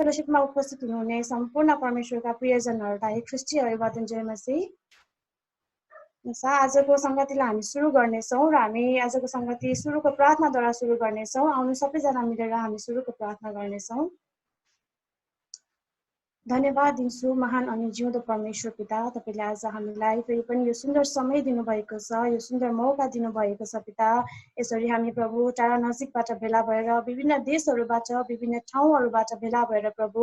फेलोशिपमा उपस्थित हुनुहुने सम्पूर्ण परमेश्वरका प्रियजनहरूलाई ख्रिस्टी अभिवादन जय मसीह। आजको संगतिलाई हामी सुरु गर्नेछौँ र हामी आजको संगति सुरुको प्रार्थनाद्वारा सुरु गर्नेछौँ। आउनु सबैजना मिलेर हामी सुरुको प्रार्थना गर्नेछौँ। धन्यवाद दिन्छु महान अनि जिउँदो परमेश्वर पिता, तपाईले आज हामीलाई फेरि पनि यो सुन्दर समय दिनुभएको छ, यो सुन्दर मौका दिनुभएको छ पिता। यसरी हामी प्रभु टाढा नजिकबाट भेला भएर विभिन्न देशहरूबाट विभिन्न ठाउँहरूबाट भेला भएर प्रभु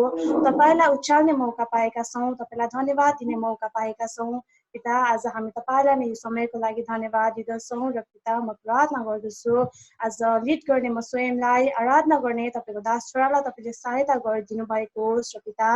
तपाईलाई उचाल्ने मौका पाएका छौँ, तपाईलाई धन्यवाद दिने मौका पाएका छौँ पिता। आज हामी तपाईलाई नै यो समयको लागि धन्यवाद दिँदछौँ र पिता म प्रार्थना गर्दछु आज लिड गर्ने म स्वयंलाई आराधना गर्ने तपाईको दास छोरालाई तपाईले सहायता गरिदिनु भएको होस् र पिता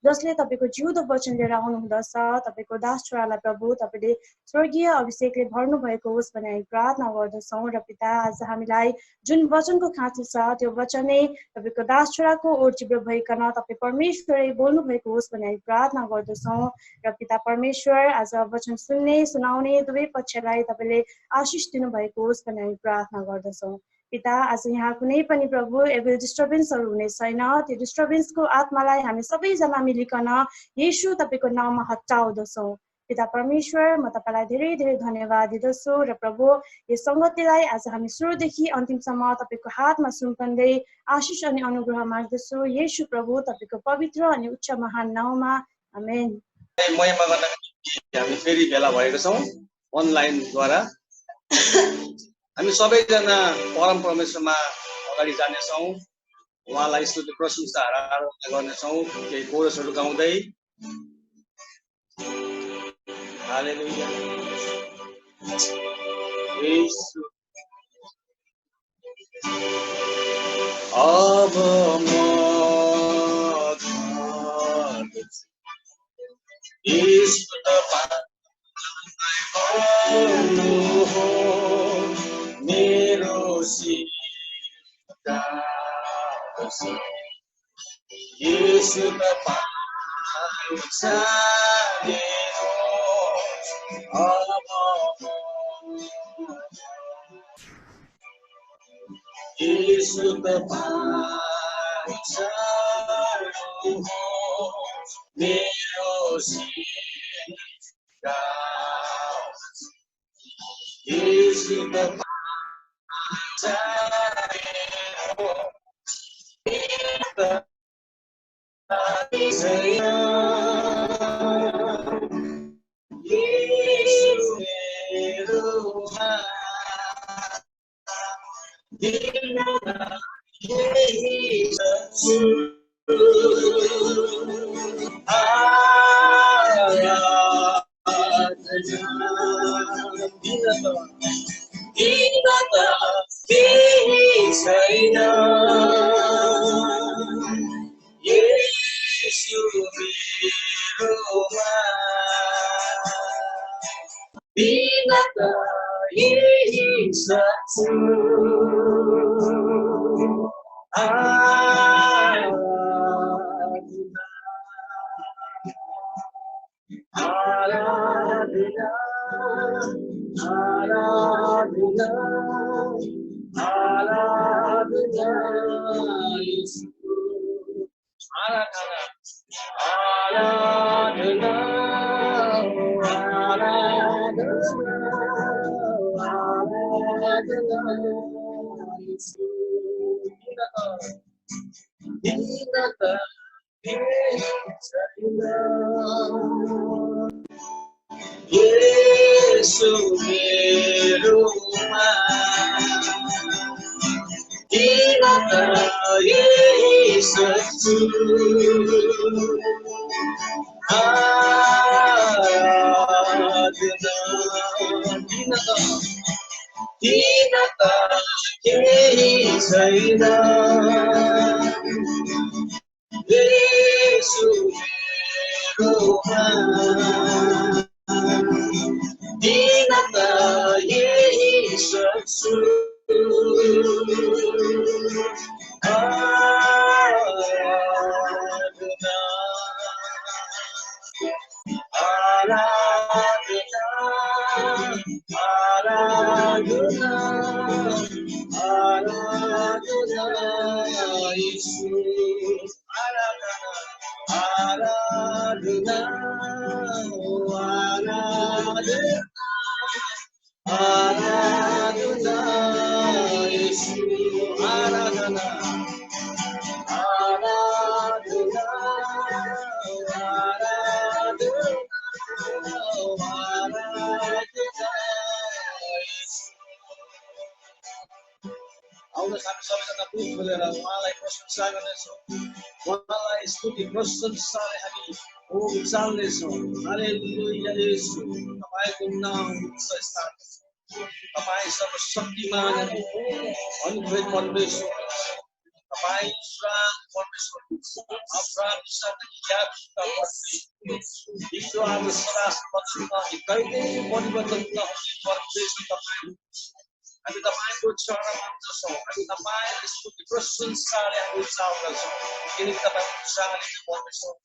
जसले तपाईको जिउँदो वचन लिएर आउनुहुँदछ तपाईको दास छोरालाई प्रभु तपाईले स्वर्गीय अभिषेकले भर्नु भएको होस् भन्ने हामी प्रार्थना गर्दछौँ र पिता आज हामीलाई जुन वचनको खाँचो छ त्यो वचन नै तपाईको दास छोराको ओर चिब्रो भइकन तपाईँ परमेश्वरले बोल्नु भएको होस् भन्ने हामी प्रार्थना गर्दछौँ र पिता परमेश्वर आज वचन सुन्ने सुनाउने दुवै पक्षलाई तपाईले आशिष दिनु भएको होस् भन्ने हामी प्रार्थना गर्दछौँ पिता। आज यहाँ कुनै पनि प्रभु एभल डिस्टर्बेन्सहरू हुने छैन, त्यो डिस्टर्बेन्सको आत्मालाई हामी सबैजना मिलिकन येशू तपाईको नाममा हटाउँदछौँ पिता परमेश्वर। म तपाईलाई धेरै धेरै धन्यवाद दिँदछु र प्रभु यो संगतिलाई आज हामी सुरुदेखि अन्तिमसम्म तपाईको हातमा सुम्पन्दै आशिष अनि अनुग्रह माग्दछु येशू प्रभु तपाईको पवित्र अनि उच्च महान नाममा आमेन। महिमा गर्न हामी फेरि भेला भएका छौँ अनलाइनद्वारा। हामी सबैजना परम परमेश्वरमा अगाडि जानेछौँ, उहाँलाई स्तुति प्रशंसा आराधना गर्नेछौँ केही कोरसहरू गाउँदै। हालेलुया येशू अब म येशू मेरो येशू तपाईँ येशू तपाईँ मेरो येशू आराधना आराधना यीशु आराधना आराधना आउनुहोस् हामी सबैजना बुझ खोलेर उहाँलाई प्रशंसा गर्नेछौँ उहाँलाई स्तुति प्रशंसाले हामी उचाल्नेछौँ हालेलुया येशू तपाईको नाम उच्च स्थान तपाईँ सर्वशक्तिमान अनुग्रह परमेश्वर तपाईँ प्राण परमेश्वर अपराध याद हिजो आज सदा कहिले परिवर्तन नहुने परमेश्वर तपाईँ हामी तपाईको चरणमा छौँ हामी तपाईको स्तुति प्रशंसाले हामी उचाल्दछौँ किनकि तपाईँ उचालेको परमेश्वर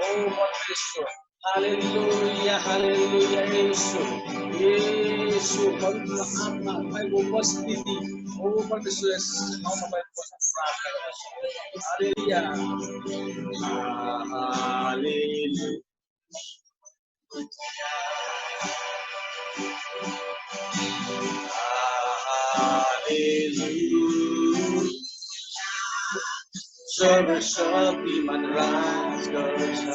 ओ परमेश्वर हालेलुया हालेलुया येशू येशू पवित्र आत्मा तपाईँको उपस्थिति ओ परमेश्वर यस ठाउँमा तपाईँको प्रार्थना गर्दछौँ हालेलुया हालेलुया Hallelujah. सर्वशक्तिमान राज गर्छ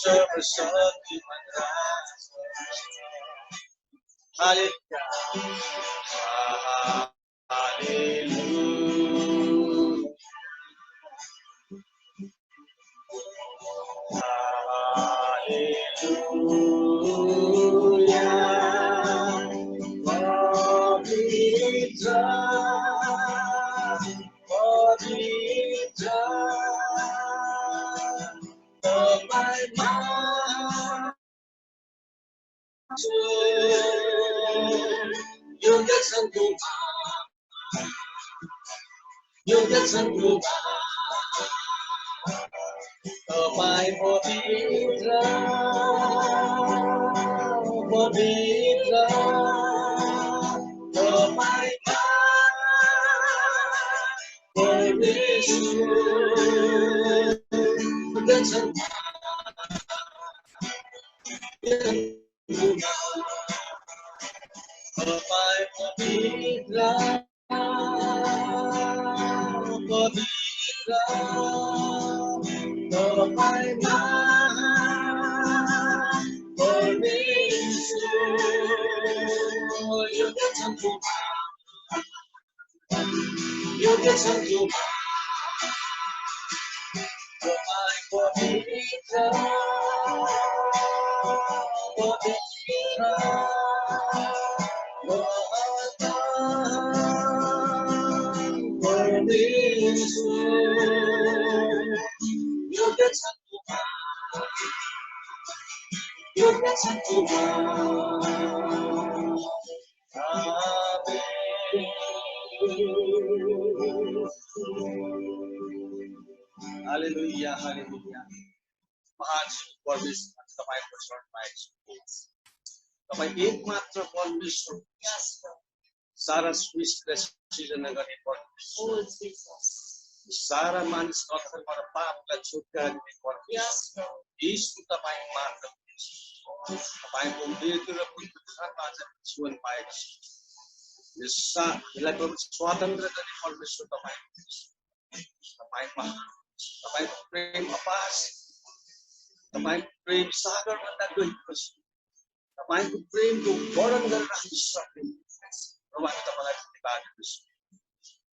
सर्वशक्तिमान राज Hallelujah. Hallelujah. You get some good. My Pavitra, Pavitra, my Pavitra, get some good. My Pavitra, Pavitra, my you get some good. You get some good. My Pavitra, Pavitra, you get some good. You get some good. Hallelujah, hallelujah. महान परमेश्वर तपाईको शरणमा आइछु तपाई एकमात्र परमेश्वर सारा सृष्टिलाई सृजना गर्ने परमेश्वर सारा मानिस अथवा पापलाई छुटकारा दिने परमेश्वर यीशु तपाई मात्र तपाईको मृत्यु र पुनरुत्थानमा आज जीवन पाएको छ यसलाई प्रभु स्वतन्त्र गर्ने परमेश्वर तपाई तपाईमा तपाईको प्रेम अपार तपाईको प्रेम सागर भन्दा गहिरो छ तपाईको प्रेमको वर्णन गर्न हामी सक्दैनौँ प्रभु हामी तपाईलाई धन्यवाद दिन्छौँ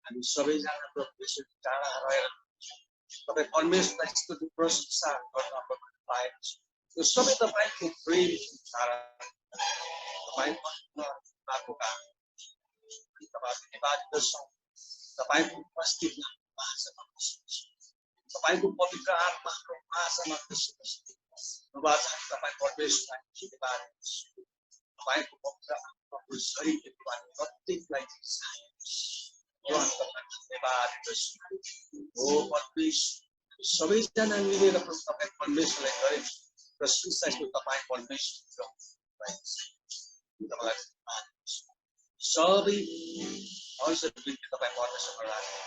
हामी सबैजना परमेश्वर टाढा रहेर तपाई परमेश्वरलाई स्तुति प्रशंसा गर्न पाएको छ यो सबै तपाईको प्रेम कारण तपाईको आएको कारण तपाईलाई धन्यवाद दिन्छौँ तपाईको उपस्थिति भाषामा तपाईको पवित्र आत्माको भाषामा प्रभु तपाईँ परमेश्वरलाई धन्यवाद दिन्छौँ तपाईँको पवित्र आत्माको शरीरले तपाईँ प्रत्येकलाई सायद यो हामीलाई धन्यवाद दिनुहोस्। ओ परमेश्वर, सबैजना मिलेर तपाईँ परमेश्वरलाई गरे र सुसाइको तपाईँ परमेश्वर सबै हर्ष वृद्धि तपाईँ परमेश्वरमा राख्नु।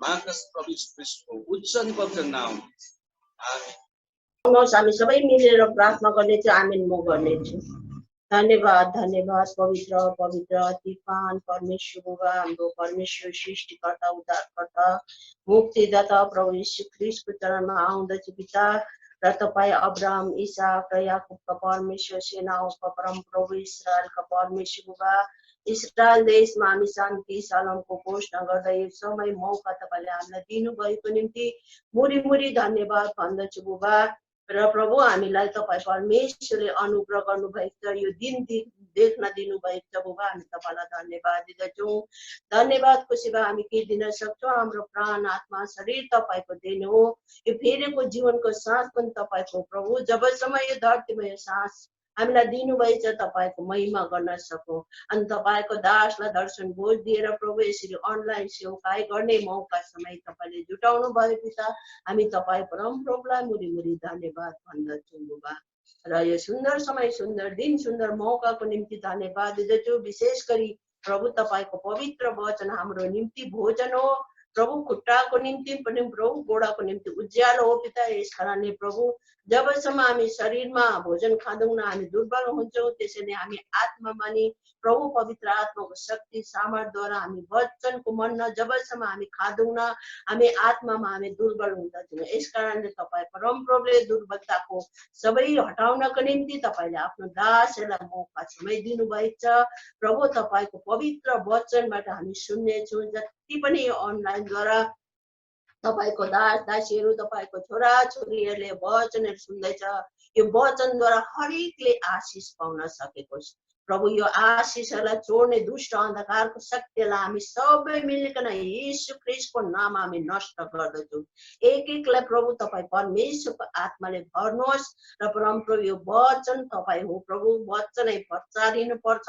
मार्कस प्रभु यीशु ख्रीष्टको उच्च अनि पवित्र नाम आमेन। हामी सबै मिलेर प्रार्थना गर्नेछु। आमेन म गर्नेछु। धन्यवाद धन्यवाद पवित्र पवित्र अतिपान परमेश्वर बुबा, हाम्रो परमेश्वर सृष्टिकर्ता उद्धारकर्ता मुक्तिदाता प्रभु यीशु ख्रीष्टको चरणमा आउँदछु पिता। र तपाईँ अब्राहम इसाक र याकुबका परमेश्वर सेनाओंका परम प्रभु इस्राएलका परमेश्वर बुबा, इस्रायल देशमा हामी शान्ति सलामको घोषणा गर्दै यो समय मौका तपाईँले हामीलाई दिनुभएको निम्ति मुरी मुरी धन्यवाद भन्दछु बुबा। र प्रभु हामीलाई तपाईँ परमेश्वरले अनुग्रह गर्नुभएको छ, यो दिन देख्न दिनुभएको छ बुबा। हामी तपाईँलाई धन्यवाद दिँदछौँ। धन्यवादको सेवा हामी के दिन सक्छौँ? हाम्रो प्राण आत्मा शरीर तपाईँको देन हो। यो फेरेको जीवनको सास पनि तपाईँको प्रभु। जबसम्म यो धरतीमा यो सास हामीलाई दिनुभएछ तपाईँको महिमा गर्न सकौँ। अनि तपाईँको दासलाई दर्शन बोझ दिएर प्रभु यसरी अनलाइन सेवकाई गर्ने मौका समय तपाईँले जुटाउनु भयो पिता। हामी तपाईँ परम प्रभुलाई मुरी मुरी धन्यवाद भन्दछौँ बुबा। र यो सुन्दर समय, सुन्दर दिन, सुन्दर मौकाको निम्ति धन्यवाद दिँदछु। विशेष गरी प्रभु तपाईँको पवित्र वचन हाम्रो निम्ति भोजन हो प्रभु। खुट्टाको निम्ति पनि प्रभु, गोडाको निम्ति उज्यालो हो पिता। यस कारणले प्रभु जबसम्म हामी शरीरमा भोजन खाँदैनौँ हामी दुर्बल हुन्छौँ। त्यसैले हामी आत्मामा नि प्रभु पवित्र आत्माको शक्ति सामर्थ्यद्वारा हामी वचनको मन्न जबसम्म हामी खाँदैनौँ हामी आत्मामा हामी दुर्बल हुँदछौँ। यस कारणले तपाईँ परम प्रभुले दुर्बलताको सबै हटाउनको निम्ति तपाईँले आफ्नो दासहरूलाई मौका समय दिनुभएको छ प्रभु। तपाईँको पवित्र वचनबाट हामी सुन्नेछौँ। जति पनि यो अनलाइनद्वारा तपाईको दास दासीहरू, तपाईँको छोरा छोरीहरूले वचनहरू सुन्दैछ, यो वचनद्वारा हरेकले आशिष पाउन सकेको छ प्रभु। यो आशिषहरूलाई छोड्ने दुष्ट अन्धकारको शक्तिलाई हामी सबै मिलिकन यीशु ख्रीष्टको नाम हामी नष्ट गर्दछौँ। एक एकलाई प्रभु तपाईँ परमेश्वरको आत्माले भर्नुहोस् र परम प्रभु यो वचन तपाईँ हो प्रभु। वचनै प्रचारिनु पर्छ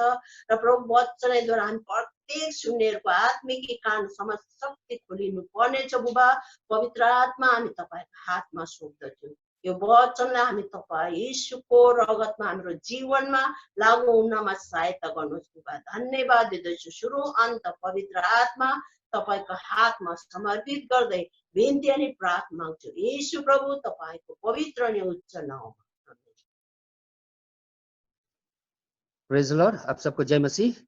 र प्रभु वचनैद्वारा हामी प्रत्येक सुन्नेहरूको आत्मिक कान समस्त शक्ति खोलिनु पर्नेछ बुबा। पवित्र आत्मा हामी तपाईँको हातमा सुम्दछौँ। यो वचनलाई हामी तपाईँ यीशुको रगतमा हाम्रो जीवनमा लागू हुनमा सहायता गर्नुहोस् बुबा। धन्यवाद दिँदछु। सुरु अन्त पवित्र आत्मा तपाईँको हातमा समर्पित गर्दै बिन्ती अनि प्रार्थना माग्छु यीशु प्रभु तपाईँको पवित्र अनि उच्च नाममा। Praise Lord. आप सबको जय मसीह।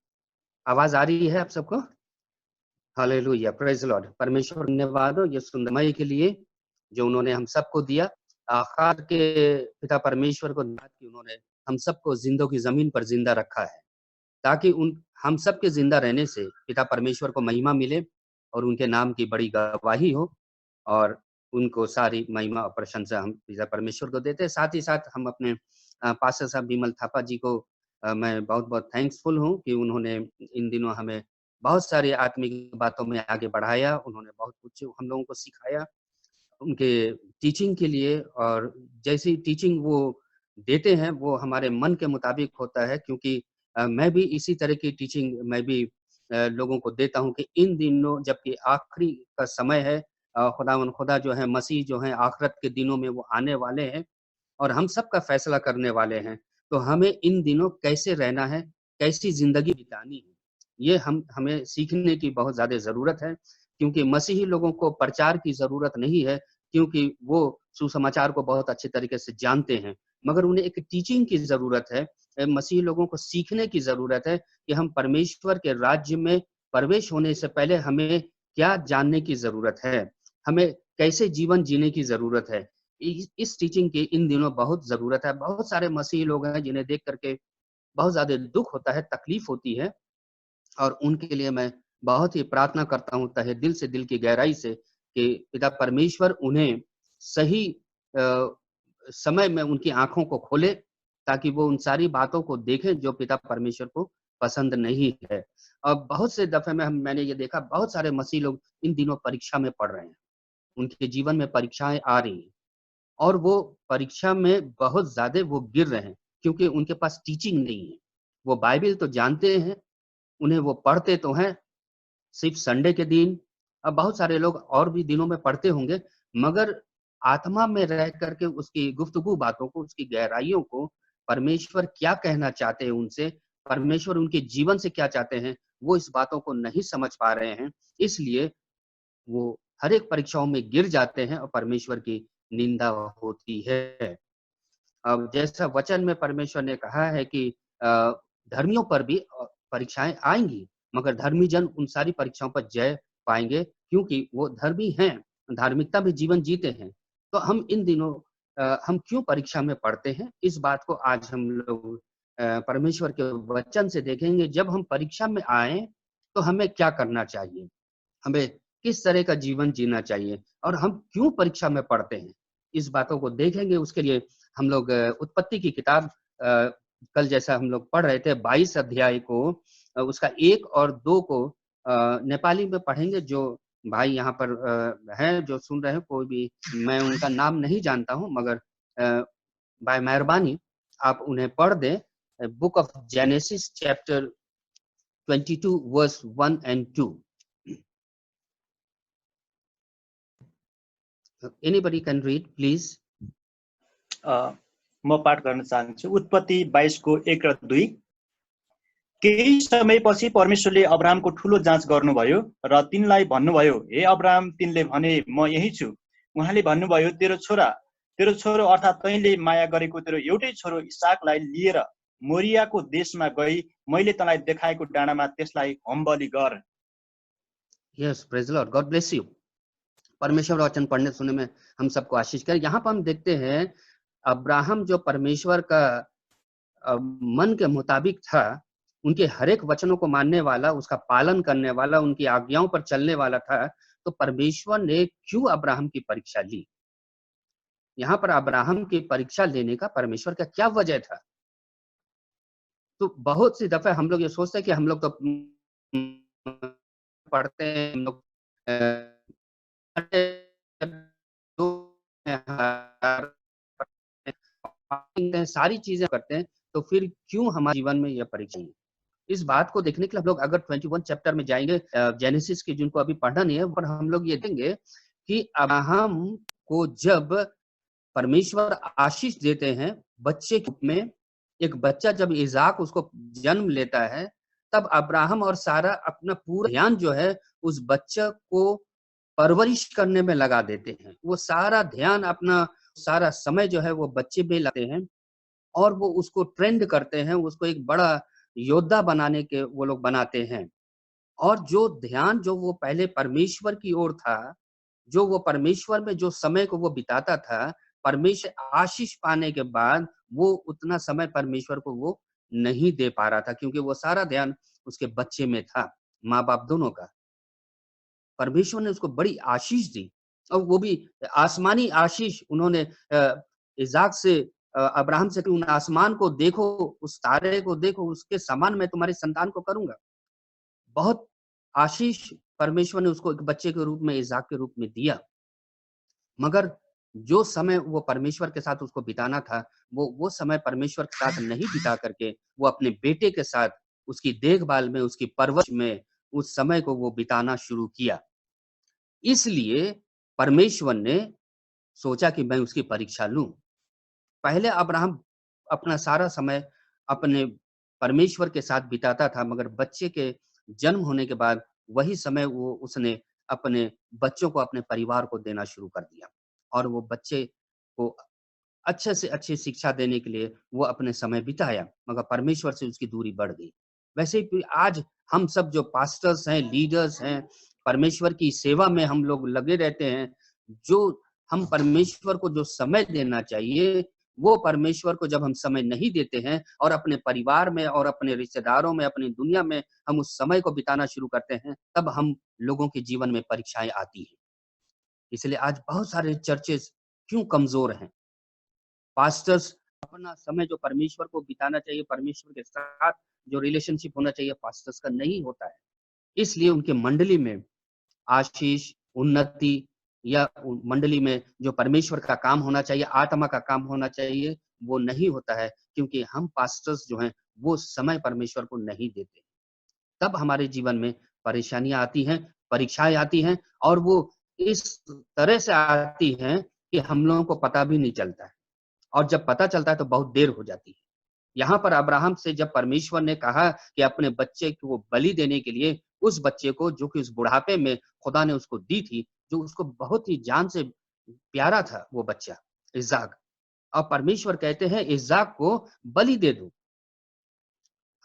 आवाज आ रही है आप सबको? Hallelujah, praise Lord. परमेश्वर धन्यवाद हो ये सुंदरमय के लिए जो उन्होंने हम सबको दिया। आखिर के पिता परमेश्वर को धन्यवाद कि उन्होंने हम सबको जिंदों की जमीन पर जिंदा रखा है, ताकि हम सबके जिंदा रहने से पिता परमेश्वर को महिमा मिले और उनके नाम की बड़ी गवाही हो और उनको सारी महिमा और प्रशंसा हम पिता परमेश्वर को देते हैं। साथ ही साथ हम अपने पास्टर साहब विमल थापा जी को मैं बहुत बहुत थैंक्सफुल हूँ कि उन्होंने इन दिनों हमें बहुत सारी आत्मिक बातों में आगे बढ़ाया। उन्होंने बहुत कुछ हम लोगों को सिखाया उनके टीचिंग के लिए, और जैसी टीचिंग वो देते हैं वो हमारे मन के मुताबिक होता है, क्योंकि मैं भी इसी तरह की टीचिंग मैं भी लोगों को देता हूं कि इन दिनों जबकि आखिरी का समय है, खुदा जो है मसीह जो है आखिरत के दिनों में वो आने वाले हैं और हम सब का फैसला करने वाले हैं। तो हमें इन दिनों कैसे रहना है, कैसी जिंदगी बितानी है, ये हमें सीखने की बहुत ज्यादा जरूरत है। क्योंकि मसीही लोगों को प्रचार की जरूरत नहीं है, क्योंकि वो सुसमाचार को बहुत अच्छे तरीके से जानते हैं, मगर उन्हें एक टीचिंग की जरूरत है। मसीही लोगों को सीखने की जरूरत है कि हम परमेश्वर के राज्य में प्रवेश होने से पहले हमें क्या जानने की जरूरत है, हमें कैसे जीवन जीने की जरूरत है। इस टीचिंग की इन दिनों बहुत जरूरत है। बहुत सारे मसीही लोग हैं जिन्हें देख करके बहुत ज्यादा दुख होता है, तकलीफ होती है, और उनके लिए मैं बहुत ही प्रार्थना करता हूँ तहे दिल से, दिल की गहराई से, कि पिता परमेश्वर उन्हें सही समय में उनकी आंखों को खोले ताकि वो उन सारी बातों को देखें जो पिता परमेश्वर को पसंद नहीं है। और बहुत से दफे में मैंने ये देखा बहुत सारे मसीह लोग इन दिनों परीक्षा में पढ़ रहे हैं, उनके जीवन में परीक्षाएं आ रही हैं और वो परीक्षा में बहुत ज्यादा वो गिर रहे हैं क्योंकि उनके पास टीचिंग नहीं है। वो बाइबल तो जानते हैं, उन्हें वो पढ़ते तो हैं सिर्फ संडे के दिन, अब बहुत सारे लोग और भी दिनों में पढ़ते होंगे, मगर आत्मा में रह करके उसकी गुफ्तगू बातों को, उसकी गहराइयों को, परमेश्वर क्या कहना चाहते हैं उनसे, परमेश्वर उनके जीवन से क्या चाहते हैं, वो इस बातों को नहीं समझ पा रहे हैं। इसलिए वो हर एक परीक्षाओं में गिर जाते हैं और परमेश्वर की निंदा होती है। अब जैसा वचन में परमेश्वर ने कहा है कि धर्मियों पर भी परीक्षाएं आएंगी, मगर धर्मी जन उन सारी परीक्षाओं पर जय पाएंगे क्योंकि वो धर्मी हैं, धार्मिकता में जीवन जीते हैं। तो हम इन दिनों हम क्यों परीक्षा में पढ़ते हैं, इस बात को आज हम लोग परमेश्वर के वचन से देखेंगे। जब हम परीक्षा में आए तो हमें क्या करना चाहिए, हमें किस तरह का जीवन जीना चाहिए और हम क्यों परीक्षा में पढ़ते हैं, इस बातों को देखेंगे। उसके लिए हम लोग उत्पत्ति की किताब कल जैसा हम लोग पढ़ रहे थे 22 अध्याय को, उसका 1 और 2 को नेपाली में पढ़ेंगे। जो भाई यहाँ पर हैं जो सुन रहे हैं, कोई भी, मैं उनका नाम नहीं जानता हूँ, मगर बाय मेहरबानी आप उन्हें पढ़ दें। Book of Genesis chapter 22 verse 1 and 2। Anybody can read, please. म पाठ गर्न चाहन्छु। उत्पत्ति 22 को 1 र 2। केही समयपछि परमेश्वरले अब्राहमको ठूलो जाँच गर्नुभयो र तिनलाई भन्नुभयो, हे अब्राहम। तिनले भने, म यही छु। उहाँले भन्नुभयो, तेरो छोरो अर्थात् तैँले माया गरेको तेरो एउटै छोरो इसाकलाई लिएर मोरियाको देशमा गई मैले तँलाई देखाएको डाँडामा त्यसलाई होमबलि गर। Yes, praise the Lord. God bless you. परमेश्वर वचन पढ़ने सुनने में हम सबको आशीष करें। यहाँ पर हम देखते हैं अब्राहम जो परमेश्वर का मन के मुताबिक था, उनके हर एक वचनों को मानने वाला, उसका पालन करने वाला, उनकी आज्ञाओं पर चलने वाला था, तो परमेश्वर ने क्यों अब्राहम की परीक्षा ली? यहाँ पर अब्राहम की परीक्षा लेने का परमेश्वर का क्या वजह था? तो बहुत सी दफे हम लोग ये सोचते हैं कि हम लोग तो पढ़ते हैं, हम लोग सारी चीजें करते हैं, तो फिर क्यों हमारे जीवन में यह परीक्षा है? इस बात को देखने के लिए हम लोग अगर 21 चैप्टर में जाएंगे, जेनेसिस के, जिनको अभी पढ़ना नहीं है, पर हम लोग ये देखेंगे कि अब्राहम को जब परमेश्वर आशीष देते हैं बच्चे के रूप में, एक बच्चा जब इसाक उसको जन्म लेता है, तब अब्राहम और सारा अपना पूरा ध्यान जो है उस बच्चे को परवरिश करने में लगा देते हैं। वो सारा ध्यान, अपना सारा समय जो है वो बच्चे में लाते हैं और वो उसको ट्रेंड करते हैं, उसको एक बड़ा योद्धा बनाने के वो लोग बनाते हैं। और जो ध्यान जो वो पहले परमेश्वर की ओर था, जो वो परमेश्वर में जो समय को वो बिताता था, परमेश्वर आशीष पाने के बाद वो उतना समय परमेश्वर को वो नहीं दे पा रहा था, क्योंकि वो सारा ध्यान उसके बच्चे में था, माँ बाप दोनों का। परमेश्वर ने उसको बड़ी आशीष दी, और वो भी आसमानी आशीष। उन्होंने इसाक से, अब्राहम से, उन आसमान को देखो, उस तारे को देखो, उसके समान मैं तुम्हारी संतान को करूंगा। बहुत आशीष परमेश्वर ने उसको एक बच्चे के रूप में, इसाक के रूप में दिया। मगर जो समय वो परमेश्वर के साथ उसको बिताना था, वो समय परमेश्वर के साथ नहीं बिता करके वो अपने बेटे के साथ उसकी देखभाल में, उसकी परवरिश में उस समय को वो बिताना शुरू किया। इसलिए परमेश्वर ने सोचा कि मैं उसकी परीक्षा लूं। पहले अब्राहम अपना सारा समय अपने परमेश्वर के साथ बिताता था, मगर बच्चे के जन्म होने के बाद वही समय वो उसने अपने बच्चों को, अपने परिवार को देना शुरू कर दिया, और वो बच्चे को अच्छे से अच्छी शिक्षा देने के लिए वो अपने समय बिताया, मगर परमेश्वर से उसकी दूरी बढ़ गई। वैसे ही आज हम सब जो पास्टर्स हैं, लीडर्स हैं, परमेश्वर की सेवा में हम लोग लगे रहते हैं, जो हम परमेश्वर को जो समय देना चाहिए, वो परमेश्वर को जब हम समय नहीं देते हैं और अपने परिवार में और अपने रिश्तेदारों में, अपनी दुनिया में हम उस समय को बिताना शुरू करते हैं, तब हम लोगों के जीवन में परीक्षाएं आती हैं। इसलिए आज बहुत सारे चर्चेस क्यों कमजोर हैं? पास्टर्स अपना समय जो परमेश्वर को बिताना चाहिए, परमेश्वर के साथ जो रिलेशनशिप होना चाहिए, पास्टर्स का नहीं होता है। इसलिए उनके मंडली में आशीष, उन्नति, या मंडली में जो परमेश्वर का काम होना चाहिए, आत्मा का काम होना चाहिए, वो नहीं होता है, क्योंकि हम पास्टर्स जो हैं वो समय परमेश्वर को नहीं देते। तब हमारे जीवन में परेशानियां आती हैं, परीक्षाएं आती हैं, और वो इस तरह से आती हैं कि हम लोगों को पता भी नहीं चलता है, और जब पता चलता है तो बहुत देर हो जाती है। यहाँ पर अब्राहम से जब परमेश्वर ने कहा कि अपने बच्चे को बलि देने के लिए, उस बच्चे को जो कि उस बुढ़ापे में खुदा ने उसको दी थी, जो उसको बहुत ही जान से प्यारा था, वो बच्चा इसाक, और परमेश्वर कहते हैं इसाक को बलि दे दो।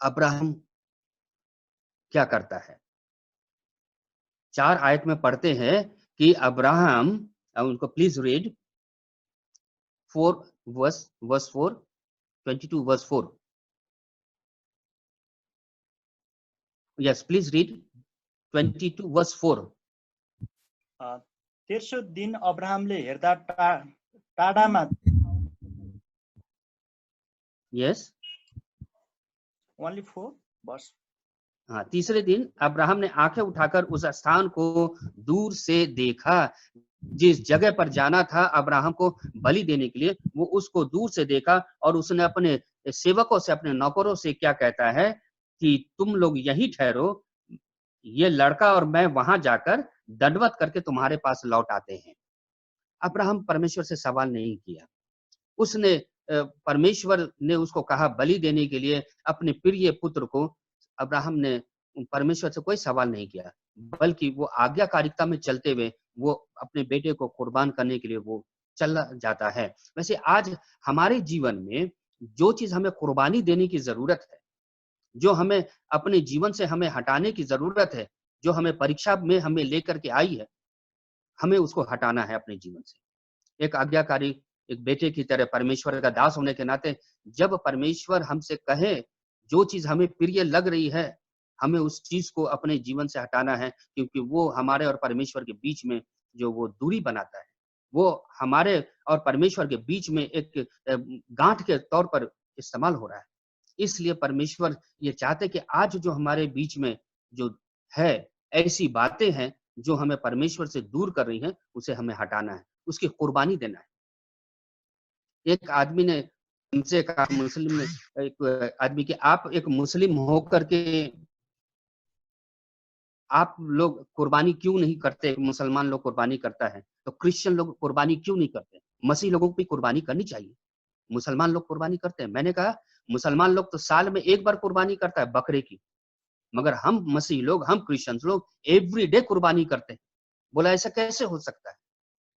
अब्राहम क्या करता है? 4 आयत में पढ़ते हैं कि अब्राहम, उनको please read 4 verse 4, 22 verse 4। Yes, please read 22 verse 4। तेस्रो दिन अब्राहमले हेर्दा टाढामा यस, ओन्ली 4 वर्स। हाँ, तीसरे दिन अब्राहम ने आंखें उठाकर उस स्थान को दूर से देखा। जिस जगह पर जाना था अब्राहम को बलि देने के लिए, वो उसको दूर से देखा, और उसने अपने सेवकों से, अपने नौकरों से क्या कहता है कि तुम लोग यहीं ठहरो, ये लड़का और मैं वहां जाकर दंडवत करके तुम्हारे पास लौट आते हैं। अब्राहम परमेश्वर से सवाल नहीं किया। उसने परमेश्वर ने उसको कहा बलि देने के लिए अपने प्रिय पुत्र को। अब्राहम ने परमेश्वर से कोई सवाल नहीं किया, बल्कि वो आज्ञाकारिता में चलते हुए वो अपने बेटे को कुर्बान करने के लिए वो चला जाता है। वैसे आज हमारे जीवन में जो चीज हमें कुर्बानी देने की जरूरत है, जो हमें अपने जीवन से हमें हटाने की जरूरत है, जो हमें परीक्षा में हमें लेकर के आई है, हमें उसको हटाना है अपने जीवन से। एक आज्ञाकारी, एक बेटे की तरह, परमेश्वर का दास होने के नाते, जब परमेश्वर हमसे कहे जो चीज हमें प्रिय लग रही है, हमें उस चीज को अपने जीवन से हटाना है, क्योंकि वो हमारे और परमेश्वर के बीच में जो वो दूरी बनाता है, वो हमारे और परमेश्वर के बीच में एक गांठ के तौर पर इस्तेमाल हो रहा है। इसलिए परमेश्वर ये चाहते कि आज जो हमारे बीच में जो है, ऐसी बातें हैं जो हमें परमेश्वर से दूर कर रही हैं, उसे हमें हटाना है, उसकी कुर्बानी देना है। एक आदमी ने उनसे कहा, मुस्लिम ने, एक आदमी की, आप एक मुस्लिम होकर के आप लोग कुर्बानी क्यों नहीं करते? मुसलमान लोग कुर्बानी करता है तो क्रिश्चियन लोग कुर्बानी क्यों नहीं करते? मसीह लोगों को भी कुर्बानी करनी चाहिए। मुसलमान लोग कुर्बानी करते हैं। मैंने कहा मुसलमान लोग तो साल में एक बार कुर्बानी करता है बकरे की, मगर हम मसीह लोग, हम क्रिश्चियंस लोग एवरी डे कुर्बानी करते हैं। बोला ऐसा कैसे हो सकता है?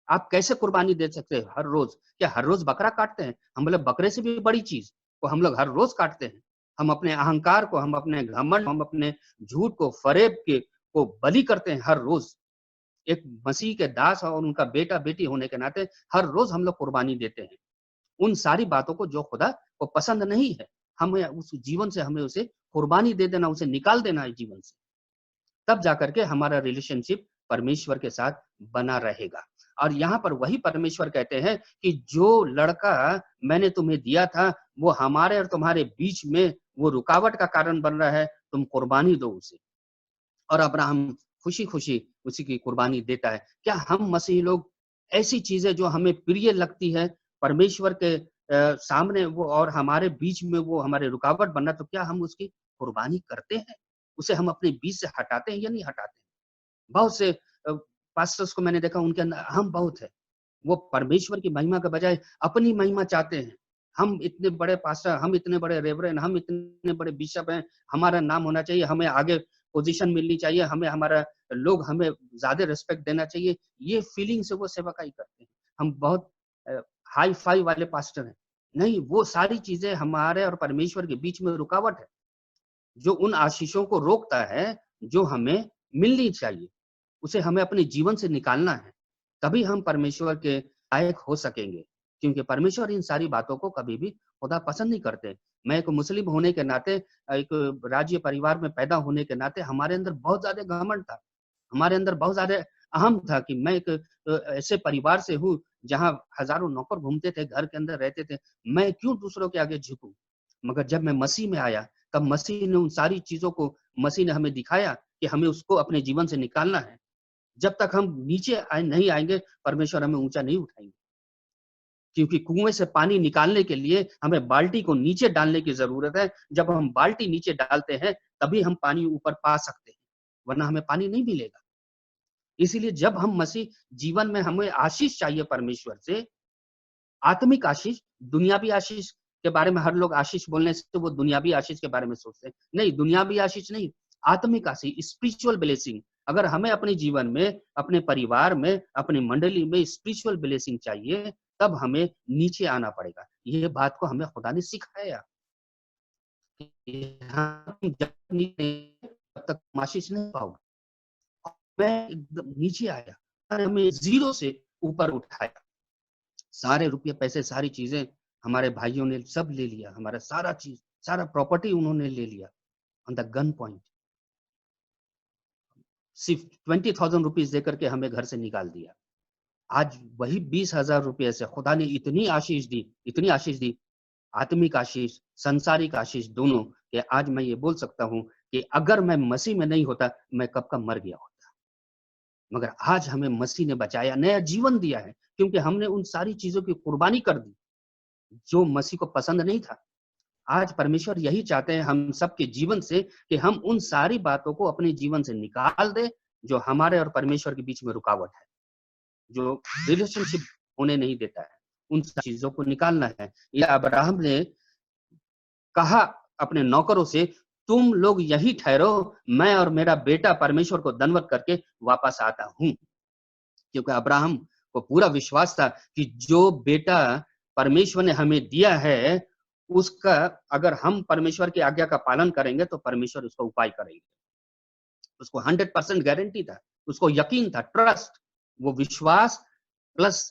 आप कैसे कुर्बानी दे सकते हैं हर रोज? क्या हर रोज बकरा काटते हैं? हम बोले बकरे से भी बड़ी चीज को हम लोग हर रोज काटते हैं। हम अपने अहंकार को, हम अपने घमंड, हम अपने झूठ को, फरेब के को बलि करते हैं हर रोज। एक मसीह के दास और उनका बेटा बेटी होने के नाते हर रोज हम लोग कुर्बानी देते हैं उन सारी बातों को जो खुदा को पसंद नहीं है। हमें उस जीवन से हमें उसे कुर्बानी दे देना, उसे निकाल देना है जीवन से। तब जाकर के हमारा रिलेशनशिप परमेश्वर के साथ बना रहेगा। और यहाँ पर वही परमेश्वर कहते हैं कि जो लड़का मैंने तुम्हें दिया था वो हमारे और तुम्हारे बीच में वो रुकावट का कारण बन रहा है, तुम कुर्बानी दो उसे। और अब्राहम खुशी खुशी उसी की कुर्बानी देता है। क्या हम मसीही लोग ऐसी चीजें जो हमें प्रिय लगती है परमेश्वर के सामने वो और हमारे बीच में वो हमारे रुकावट बनना, तो क्या हम उसकी कुर्बानी करते हैं? उसे हम अपने बीच से हटाते हैं या नहीं हटाते? बहुत से पास्टर्स को मैंने देखा, उनके अंदर हम बहुत है, वो परमेश्वर की महिमा के बजाय अपनी महिमा चाहते हैं। हम इतने बड़े पास्टर, हम इतने बड़े रेवरेंड, हम इतने बड़े बिशप हैं, हमारा नाम होना चाहिए, हमें आगे पोजीशन मिलनी चाहिए, हमें हमारा लोग हमें ज्यादा रिस्पेक्ट देना चाहिए। ये फीलिंग से वो सेवकाई करते हैं। हम बहुत हाई फाई वाले पास्टर हैं। नहीं, वो सारी चीजें हमारे और परमेश्वर के बीच में रुकावट है, जो उन आशीषों को रोकता है जो हमें मिलनी चाहिए। उसे हमें अपने जीवन से निकालना है, तभी हम परमेश्वर के लायक हो सकेंगे। क्योंकि परमेश्वर इन सारी बातों को कभी भी खुदा पसंद नहीं करते। मैं एक मुस्लिम होने के नाते, एक राज्य परिवार में पैदा होने के नाते हमारे अंदर बहुत ज्यादा घमंड था, हमारे अंदर बहुत ज्यादा अहम था कि मैं एक ऐसे परिवार से हूँ जहाँ हजारों नौकर घूमते थे, घर के अंदर रहते थे, मैं क्यों दूसरों के आगे झुकूं? मगर जब मैं मसीह में आया, तब मसीह ने उन सारी चीजों को, मसीह ने हमें दिखाया कि हमें उसको अपने जीवन से निकालना है। जब तक हम नीचे नहीं आएंगे, परमेश्वर हमें ऊंचा नहीं उठाएंगे। क्योंकि कुएं से पानी निकालने के लिए हमें बाल्टी को नीचे डालने की जरूरत है। जब हम बाल्टी नीचे डालते हैं तभी हम पानी ऊपर पा सकते हैं, वरना हमें पानी नहीं मिलेगा। इसीलिए जब हम मसीह जीवन में, हमें आशीष चाहिए परमेश्वर से, आत्मिक आशीष। दुनियावी आशीष के बारे में हर लोग आशीष बोलने से तो वो दुनियावी आशीष के बारे में सोचते हैं। नहीं, दुनियावी आशीष नहीं, आत्मिक आशीष, स्पिरिचुअल ब्लेसिंग। अगर हमें अपने जीवन में, अपने परिवार में, अपनी मंडली में स्पिरिचुअल ब्लेसिंग चाहिए, तब हमें नीचे आना पड़ेगा। ये बात को हमें खुदा ने सिखाया। जब तक आशीष नहीं पाओगे। मैं एकदम नीचे आया और हमें जीरो से ऊपर उठाया। सारे रुपये पैसे, सारी चीजें हमारे भाइयों ने सब ले लिया, हमारा सारा चीज, सारा प्रॉपर्टी उन्होंने ले लिया ऑन द गन पॉइंट। सिर्फ 20,000 रुपीज देकर के हमें घर से निकाल दिया। आज वही 20,000 रुपये से खुदा ने इतनी आशीष दी, इतनी आशीष दी, आत्मिक आशीष, संसारिक आशीष दोनों, कि आज मैं ये बोल सकता हूं कि अगर मैं मसीह में नहीं होता, मैं कब का मर गया होता। मगर आज हमें मसीह ने बचाया, नया जीवन दिया है, क्योंकि हमने उन सारी चीजों की कुर्बानी कर दी जो मसीह को पसंद नहीं था। आज परमेश्वर यही चाहते हैं हम सबके जीवन से, कि हम उन सारी बातों को अपने जीवन से निकाल दें जो हमारे और परमेश्वर के बीच में रुकावट है, जो रिलेशनशिप होने नहीं देता है। उन चीजों को निकालना है। ये अब्राहम ने कहा अपने नौकरों से, तुम लोग यही ठहरो, मैं और मेरा बेटा परमेश्वर को दंडवत करके वापस आता हूं। क्योंकि अब्राहम को पूरा विश्वास था कि जो बेटा परमेश्वर ने हमें दिया है, उसका अगर हम परमेश्वर की आज्ञा का पालन करेंगे तो परमेश्वर उसका उपाय करेंगे। उसको 100% गारंटी था, उसको यकीन था, ट्रस्ट। वो विश्वास plus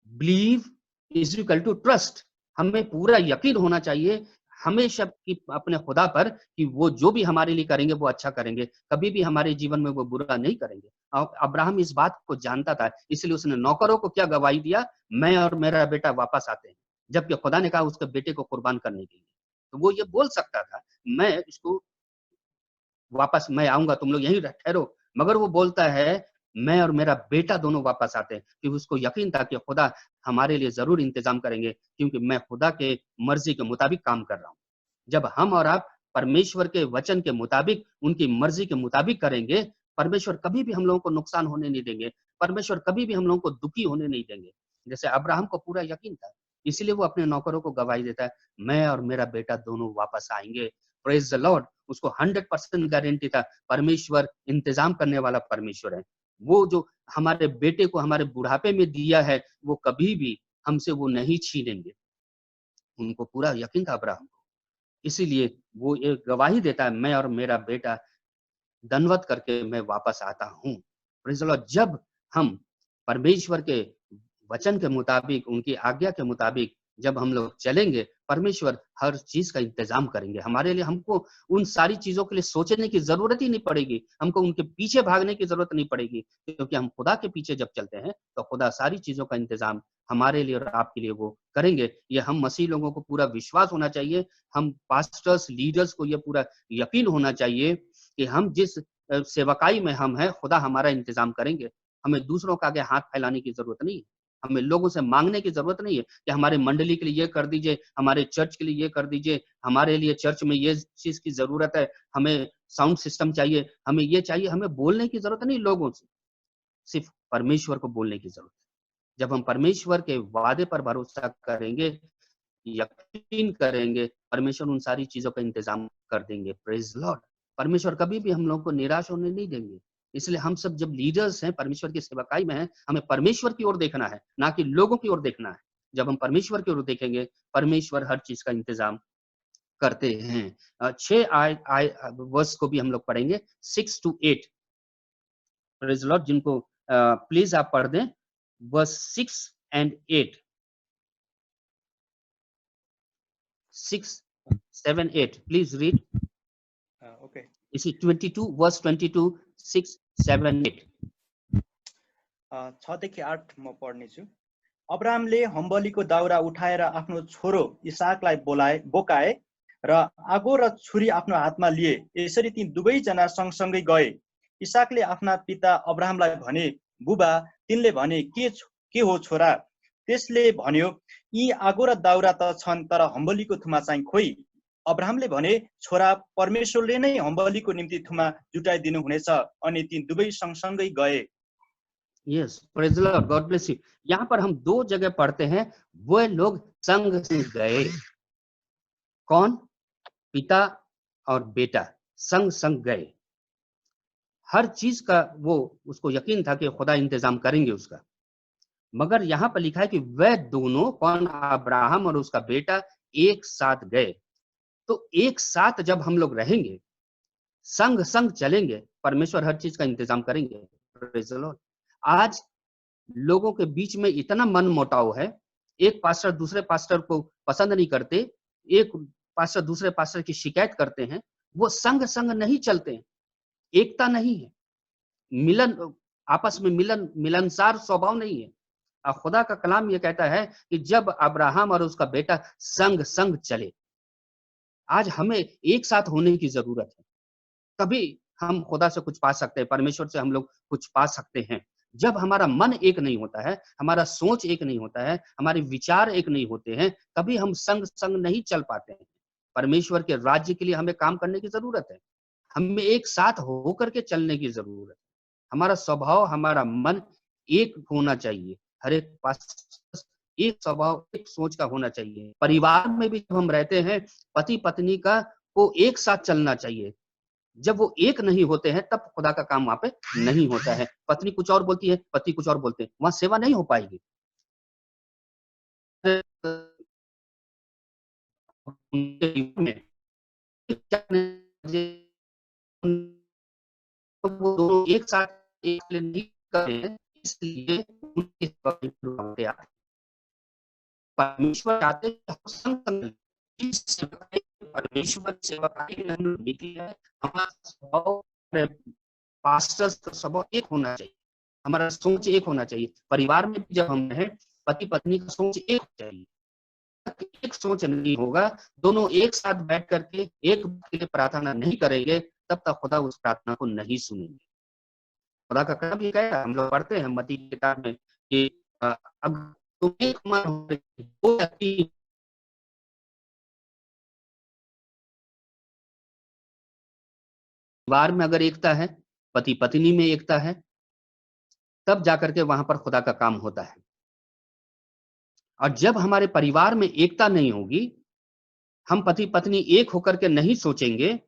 believe is equal to trust. हमें पूरा यकीन होना चाहिए हमेशा कि अपने खुदा पर, कि वो जो भी हमारे लिए करेंगे वो अच्छा करेंगे, कभी भी हमारे जीवन में वो बुरा नहीं करेंगे। अब्राहम इस बात को जानता था, इसलिए उसने नौकरों को क्या गवाही दिया, मैं और मेरा बेटा वापस आते हैं। जबकि खुदा ने कहा उसके बेटे को कुर्बान करने के लिए, तो वो ये बोल सकता था, मैं इसको वापस, मैं आऊंगा, तुम लोग यहीं ठहरो। मगर वो बोलता है मैं और मेरा बेटा दोनों वापस आते हैं, क्योंकि उसको यकीन था कि खुदा हमारे लिए जरूर इंतजाम करेंगे, क्योंकि मैं खुदा के मर्जी के मुताबिक काम कर रहा हूँ। जब हम और आप परमेश्वर के वचन के मुताबिक, उनकी मर्जी के मुताबिक करेंगे, परमेश्वर कभी भी हम लोगों को नुकसान होने नहीं देंगे, परमेश्वर कभी भी हम लोगों को दुखी होने नहीं देंगे। जैसे अब्राहम को पूरा यकीन था, इसीलिए वो अपने नौकरों को गवाही देता है, मैं और मेरा बेटा दोनों वापस आएंगे। Praise the Lord. उसको 100% गारंटी था, परमेश्वर इंतजाम करने वाला परमेश्वर है। वो जो हमारे बेटे को हमारे बुढ़ापे में दिया है, वो कभी भी हमसे वो नहीं छीनेंगे। उनको पूरा यकीन था अब्राहम को, इसीलिए वो एक गवाही देता है, मैं और मेरा बेटा दंडवत करके मैं वापस आता हूँ। Praise the Lord. जब हम परमेश्वर के वचन के मुताबिक, उनकी आज्ञा के मुताबिक जब हम लोग चलेंगे, परमेश्वर हर चीज का इंतजाम करेंगे हमारे लिए। हमको उन सारी चीजों के लिए सोचने की जरूरत ही नहीं पड़ेगी, हमको उनके पीछे भागने की जरूरत नहीं पड़ेगी, क्योंकि हम खुदा के पीछे जब चलते हैं तो खुदा सारी चीजों का इंतजाम हमारे लिए और आपके लिए वो करेंगे। ये हम मसीह लोगों को पूरा विश्वास होना चाहिए, हम पास्टर्स, लीडर्स को ये पूरा यकीन होना चाहिए कि हम जिस सेवकाई में हम हैं, खुदा हमारा इंतजाम करेंगे। हमें दूसरों के आगे हाथ फैलाने की जरूरत नहीं है, हमें लोगों से मांगने की जरूरत नहीं है कि हमारे मंडली के लिए ये कर दीजिए, हमारे चर्च के लिए ये कर दीजिए, हमारे लिए चर्च में ये चीज की जरूरत है, हमें साउंड सिस्टम चाहिए, हमें ये चाहिए। हमें बोलने की जरूरत नहीं लोगों से, सिर्फ परमेश्वर को बोलने की जरूरत है। जब हम परमेश्वर के वादे पर भरोसा करेंगे, यकीन करेंगे, परमेश्वर उन सारी चीजों का इंतजाम कर देंगे। Praise Lord. परमेश्वर कभी भी हम लोगों को निराश होने नहीं देंगे। इसलिए हम सब जब लीडर्स हैं, परमेश्वर की सेवकाई में हैं, हमें परमेश्वर की ओर देखना है, ना कि लोगों की ओर देखना है। जब हम परमेश्वर की ओर देखेंगे, परमेश्वर हर चीज का इंतजाम करते हैं। 6 वर्ष को भी हम लोग पढ़ेंगे, 6 to 8। Praise Lord. जिनको प्लीज आप पढ़ दें verse 6 and 8, 6, 7, 8, please read. Okay. Is it 22, verse 22, 6, 7, 8. 6 देखि 8 म पढ्नेछु। अब्राहमले हम्बलीको दाउरा उठाएर आफ्नो छोरो इसाकलाई बोकाए र आगो र छुरी आफ्नो हातमा लिए। यसरी ती दुवैजना सँगसँगै गए। इसाकले आफ्ना पिता अब्राहमलाई भने, बुबा। तिनले भने, के हो छोरा? त्यसले भन्यो, यी आगो र दाउरा त छन्, तर हम्बलीको थुमा चाहिँ खोइ। अब्राहमले भने, छोरा, परमेश्वरले नै हम्बलीको निम्ति थुमा जुटाइदिनु हुनेछ। अनि ती दुवै सँगसँगै गए। Yes, praise the Lord, God bless you. यहाँ पर हम 2 जगह पढ़ते हैं, वो लोग संग संग गए। कौन? पिता और बेटा संग संग गए। हर चीज का वो उसको यकीन था कि खुदा इंतजाम करेंगे उसका। मगर यहाँ पर लिखा है कि वह दोनों, कौन? अब्राहम और उसका बेटा एक साथ गए। तो एक साथ जब हम लोग रहेंगे, संग संग चलेंगे, परमेश्वर हर चीज का इंतजाम करेंगे। Praise the Lord. आज लोगों के बीच में इतना मन मोटाव है, एक पास्टर दूसरे पास्टर को पसंद नहीं करते, एक पास्टर दूसरे पास्टर की शिकायत करते हैं, वो संग संग नहीं चलते हैं, एकता नहीं है, मिलन, आपस में मिलनसार स्वभाव नहीं है। खुदा का कलाम ये कहता है कि जब अब्राहम और उसका बेटा संग संग चले। आज हमें एक साथ होने की जरूरत है, तभी हम खुदा से कुछ पा सकते हैं, परमेश्वर से हम लोग कुछ पा सकते हैं। जब हमारा मन एक नहीं होता है, हमारा सोच एक नहीं होता है, हमारे विचार एक नहीं होते हैं, तभी हम संग संग नहीं चल पाते हैं। परमेश्वर के राज्य के लिए हमें काम करने की जरूरत है, हमें एक साथ होकर के चलने की जरूरत है। हमारा स्वभाव, हमारा मन एक होना चाहिए, हर एक पास एक स्वभाव, एक सोच का होना चाहिए। परिवार में भी जब हम रहते हैं, पति पत्नी का को एक साथ चलना चाहिए। जब वो एक नहीं होते हैं, तब खुदा का काम वहां पे नहीं होता है। पत्नी कुछ और बोलती है, पति कुछ और बोलते हैं, वहां सेवा नहीं हो पाएगी। वो दोनों एक साथ एक नहीं कर रहे हैं, इसलिए परमेश्वर चाहते हैं परमेश्वर सेवकाई में हम निकले हैं। हमारा स्वभाव, पास्टर्स का स्वभाव एक होना चाहिए, हमारा सोच एक होना चाहिए। परिवार में जब हम हैं, पति पत्नी का सोच एक चाहिए। एक सोच नहीं होगा, दोनों एक साथ बैठ करके एक के लिए प्रार्थना नहीं करेंगे, तब तक खुदा उस प्रार्थना को नहीं सुनेंगे। खुदा का कलाम ये कहता है, हम लोग पढ़ते हैं मत्ती की किताब में कि अब तुम एक मन हो, दो या तीन परिवार में अगर एकता है, पति पत्नी में एकता है, तब जाकर के वहां पर खुदा का काम होता है। और जब हमारे परिवार में एकता नहीं होगी, हम पति पत्नी एक होकर के नहीं सोचेंगे,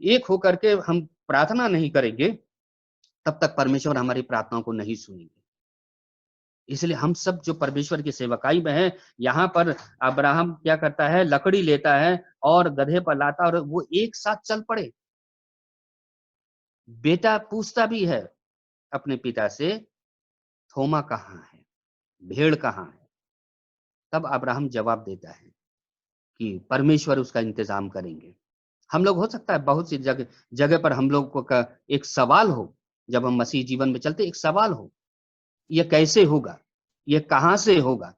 एक होकर के हम प्रार्थना नहीं करेंगे, तब तक परमेश्वर हमारी प्रार्थनाओं को नहीं सुनेंगे। इसलिए हम सब जो परमेश्वर की सेवकाई में है, यहाँ पर अब्राहम क्या करता है, लकड़ी लेता है और गधे पर लाता, और वो एक साथ चल पड़े। बेटा पूछता भी है अपने पिता से, थोमा कहाँ है, भेड़ कहाँ है? तब अब्राहम जवाब देता है कि परमेश्वर उसका इंतजाम करेंगे। हम लोग, हो सकता है बहुत सी जगह पर हम लोग को एक सवाल हो, जब हम मसीह जीवन में चलते, एक सवाल हो, ये कैसे होगा, ये कहां से होगा।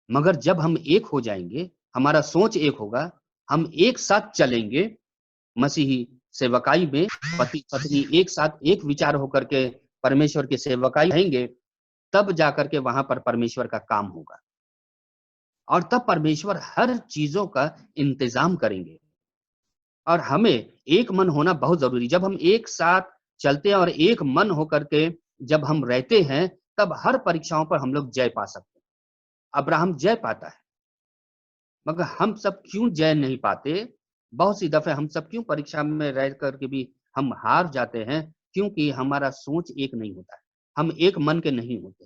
मगर जब हम एक हो जाएंगे, हमारा सोच एक होगा, हम एक साथ चलेंगे मसीही सेवकाई में, पति पत्नी एक साथ एक विचार होकर के परमेश्वर की सेवकाई रहेंगे, तब जाकर के वहां पर परमेश्वर का काम होगा। और तब परमेश्वर हर चीजों का इंतजाम करेंगे। और हमें एक मन होना बहुत जरूरी। जब हम एक साथ चलते हैं और एक मन होकर के जब हम रहते हैं, तब हर परीक्षाओं पर हम लोग जय पा सकते हैं। अब्राहम जय पाता है, मगर हम सब क्यों जय नहीं पाते? बहुत सी दफे हम सब क्यों परीक्षा में रह करके भी हम हार जाते हैं? क्योंकि हमारा सोच एक नहीं होता है, हम एक मन के नहीं होते।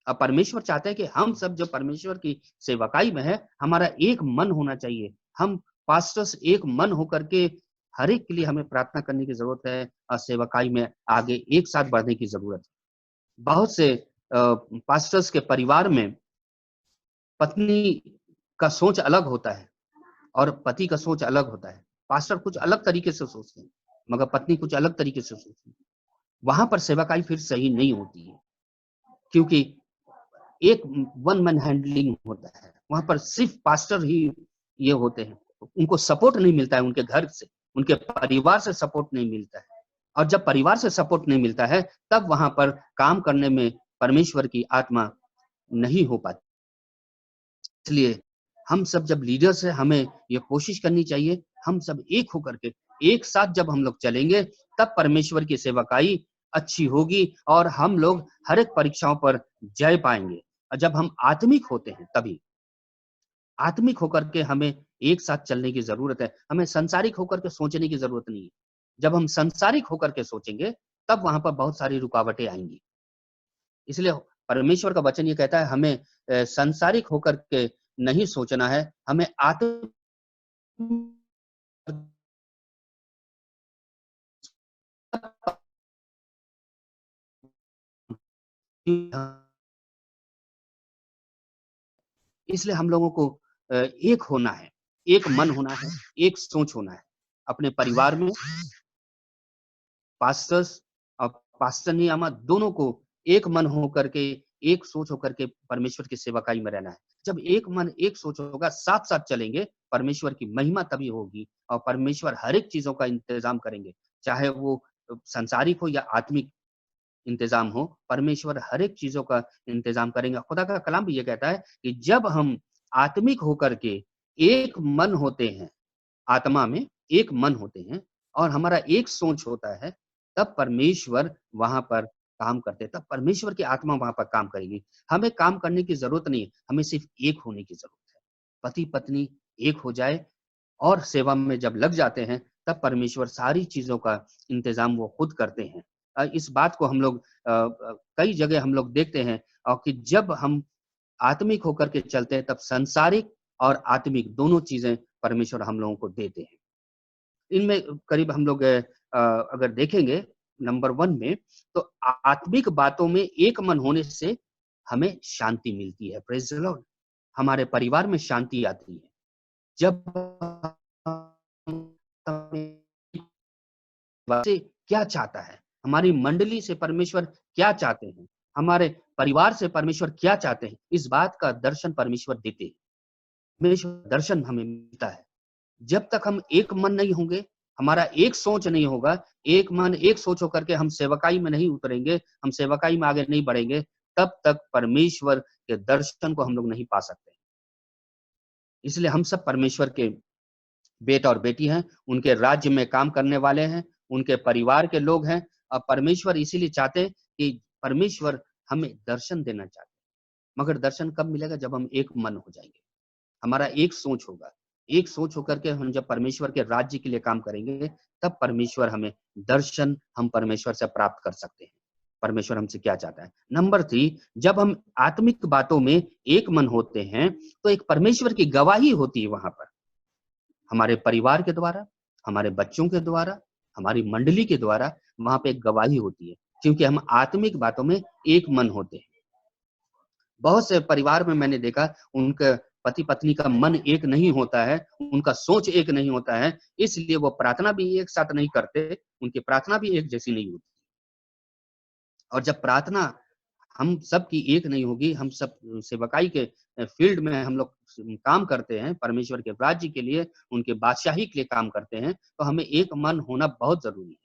अब परमेश्वर चाहते हैं कि हम सब जो परमेश्वर की सेवकाई में है, हमारा एक मन होना चाहिए। हम पास्टर्स एक मन होकर के हर एक के लिए हमें प्रार्थना करने की जरूरत है, और सेवकाई में आगे एक साथ बढ़ने की जरूरत है। बहुत से पास्टर्स के परिवार में पत्नी का सोच अलग होता है और पति का सोच अलग होता है। पास्टर कुछ अलग तरीके से सोचते हैं, मगर पत्नी कुछ अलग तरीके से सोचती है। वहां पर सेवकाई फिर सही नहीं होती है, क्योंकि एक वन मैन हैंडलिंग होता है। वहां पर सिर्फ पास्टर ही ये होते हैं, उनको सपोर्ट नहीं मिलता है, उनके घर से, उनके परिवार से सपोर्ट नहीं मिलता है। और जब परिवार से सपोर्ट नहीं मिलता है, तब वहां पर काम करने में परमेश्वर की आत्मा नहीं हो पाती। इसलिए हम सब जब लीडर्स हैं, हमें ये कोशिश करनी चाहिए, हम सब एक होकर के एक साथ जब हम लोग चलेंगे, तब परमेश्वर की सेवकाई अच्छी होगी और हम लोग हर एक परीक्षाओं पर जय पाएंगे। और जब हम आत्मिक होते हैं, तभी आत्मिक होकर के हमें एक साथ चलने की जरूरत है, हमें सांसारिक होकर के सोचने की जरूरत नहीं है। जब हम सांसारिक होकर के सोचेंगे, तब वहां पर बहुत सारी रुकावटें आएंगी। इसलिए परमेश्वर का वचन ये कहता है, हमें सांसारिक होकर के नहीं सोचना है, हमें आत्म इसलिए हम लोगों को एक होना है, एक मन होना है, एक सोच होना है। अपने परिवार में पास्टर्स और पास्टर नियामा दोनों को एक मन होकर के, एक सोच होकर के परमेश्वर की सेवकाई में रहना है। जब एक मन एक सोच होगा, साथ साथ चलेंगे, परमेश्वर की महिमा तभी होगी और परमेश्वर हर एक चीजों का इंतजाम करेंगे, चाहे वो संसारिक हो या आत्मिक इंतजाम हो, परमेश्वर हर एक चीजों का इंतजाम करेंगे। खुदा का कलाम भी ये कहता है कि जब हम आत्मिक होकर के एक मन होते हैं, आत्मा में एक मन होते हैं और हमारा एक सोच होता है, तब परमेश्वर वहां पर काम करते हैं, तब परमेश्वर की आत्मा वहां पर काम करेगी। हमें काम करने की जरूरत नहीं है, हमें सिर्फ एक होने की जरूरत है। पति पत्नी एक हो जाए और सेवा में जब लग जाते हैं, तब परमेश्वर सारी चीजों का इंतजाम वो खुद करते हैं। इस बात को हम लोग कई जगह हम लोग देखते हैं, और कि जब हम आत्मिक होकर के चलते हैं, तब सांसारिक और आत्मिक दोनों चीजें परमेश्वर हम लोगों को देते हैं। इनमें करीब हम लोग अगर देखेंगे नंबर 1 में, तो आत्मिक बातों में एक मन होने से हमें शांति मिलती है। Praise the Lord. हमारे परिवार में शांति आती है जब से क्या चाहता है, हमारी मंडली से परमेश्वर क्या चाहते हैं, हमारे परिवार से परमेश्वर क्या चाहते हैं, इस बात का दर्शन परमेश्वर देते हैं। परमेश्वर दर्शन हमें मिलता है। जब तक हम एक मन नहीं होंगे, हमारा एक सोच नहीं होगा, एक मन एक सोच होकर के हम सेवकाई में नहीं उतरेंगे, हम सेवकाई में आगे नहीं बढ़ेंगे, तब तक परमेश्वर के दर्शन को हम लोग नहीं पा सकते। इसलिए हम सब परमेश्वर के बेटा और बेटी हैं, उनके राज्य में काम करने वाले हैं, उनके परिवार के लोग हैं, और परमेश्वर इसीलिए चाहते हैं कि परमेश्वर हमें दर्शन देना चाहते हैं। मगर दर्शन कब मिलेगा? जब हम एक मन हो जाएंगे, हमारा एक सोच होगा। एक सोच होकर के हम जब परमेश्वर के राज्य के लिए काम करेंगे, तब परमेश्वर हमें दर्शन, हम परमेश्वर से प्राप्त कर सकते हैं। परमेश्वर हमसे क्या चाहता है। नंबर 3, जब हम आत्मिक बातों में एक मन होते हैं, तो एक परमेश्वर की गवाही होती है वहां पर, हमारे परिवार के द्वारा, हमारे बच्चों के द्वारा, हमारी मंडली के द्वारा वहां पे एक गवाही होती है, क्योंकि हम आत्मिक बातों में एक मन होते हैं। बहुत से परिवार में मैंने देखा, उनके पति पत्नी का मन एक नहीं होता है, उनका सोच एक नहीं होता है, इसलिए वो प्रार्थना भी एक साथ नहीं करते, उनकी प्रार्थना भी एक जैसी नहीं होती। और जब प्रार्थना हम सब की एक नहीं होगी, हम सब सेवकाई के फील्ड में हम लोग काम करते हैं, परमेश्वर के राज्य के लिए, उनके बादशाही के लिए काम करते हैं, तो हमें एक मन होना बहुत जरूरी है,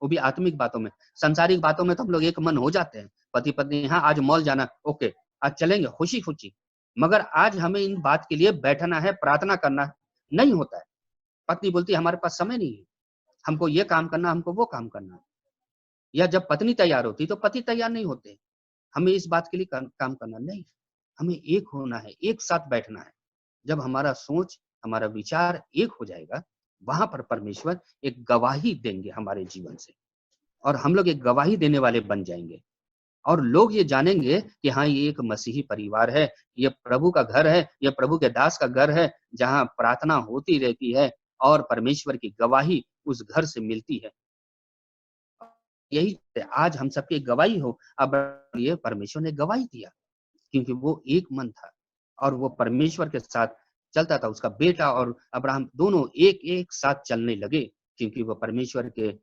वो भी आत्मिक बातों में। सांसारिक बातों में तो हम लोग एक मन हो जाते हैं, पति पत्नी, हाँ आज मॉल जाना, ओके आज चलेंगे, खुशी खुशी। मगर आज हमें इन बात के लिए बैठना है, प्रार्थना करना नहीं होता है। पत्नी बोलती है हमारे पास समय नहीं है, हमको ये काम करना, हमको वो काम करना। या जब पत्नी तैयार होती तो पति तैयार नहीं होते, हमें इस बात के लिए काम करना नहीं, हमें एक होना है, एक साथ बैठना है। जब हमारा सोच, हमारा विचार एक हो जाएगा, वहां पर परमेश्वर एक गवाही देंगे हमारे जीवन से, और हम लोग एक गवाही देने वाले बन जाएंगे, और लोग ये जानेंगे कि हाँ ये एक मसीही परिवार है, ये प्रभु का घर है, ये प्रभु के दास का घर है, जहाँ प्रार्थना होती रहती है और परमेश्वर की गवाही उस घर से मिलती है। यही आज हम सबकी गवाही हो। अब ये परमेश्वर ने गवाही दिया, क्योंकि वो एक मन था और वो परमेश्वर के साथ चलता था। उसका बेटा और अब्राहम दोनों एक एक साथ चलने लगे, क्योंकि वो परमेश्वर के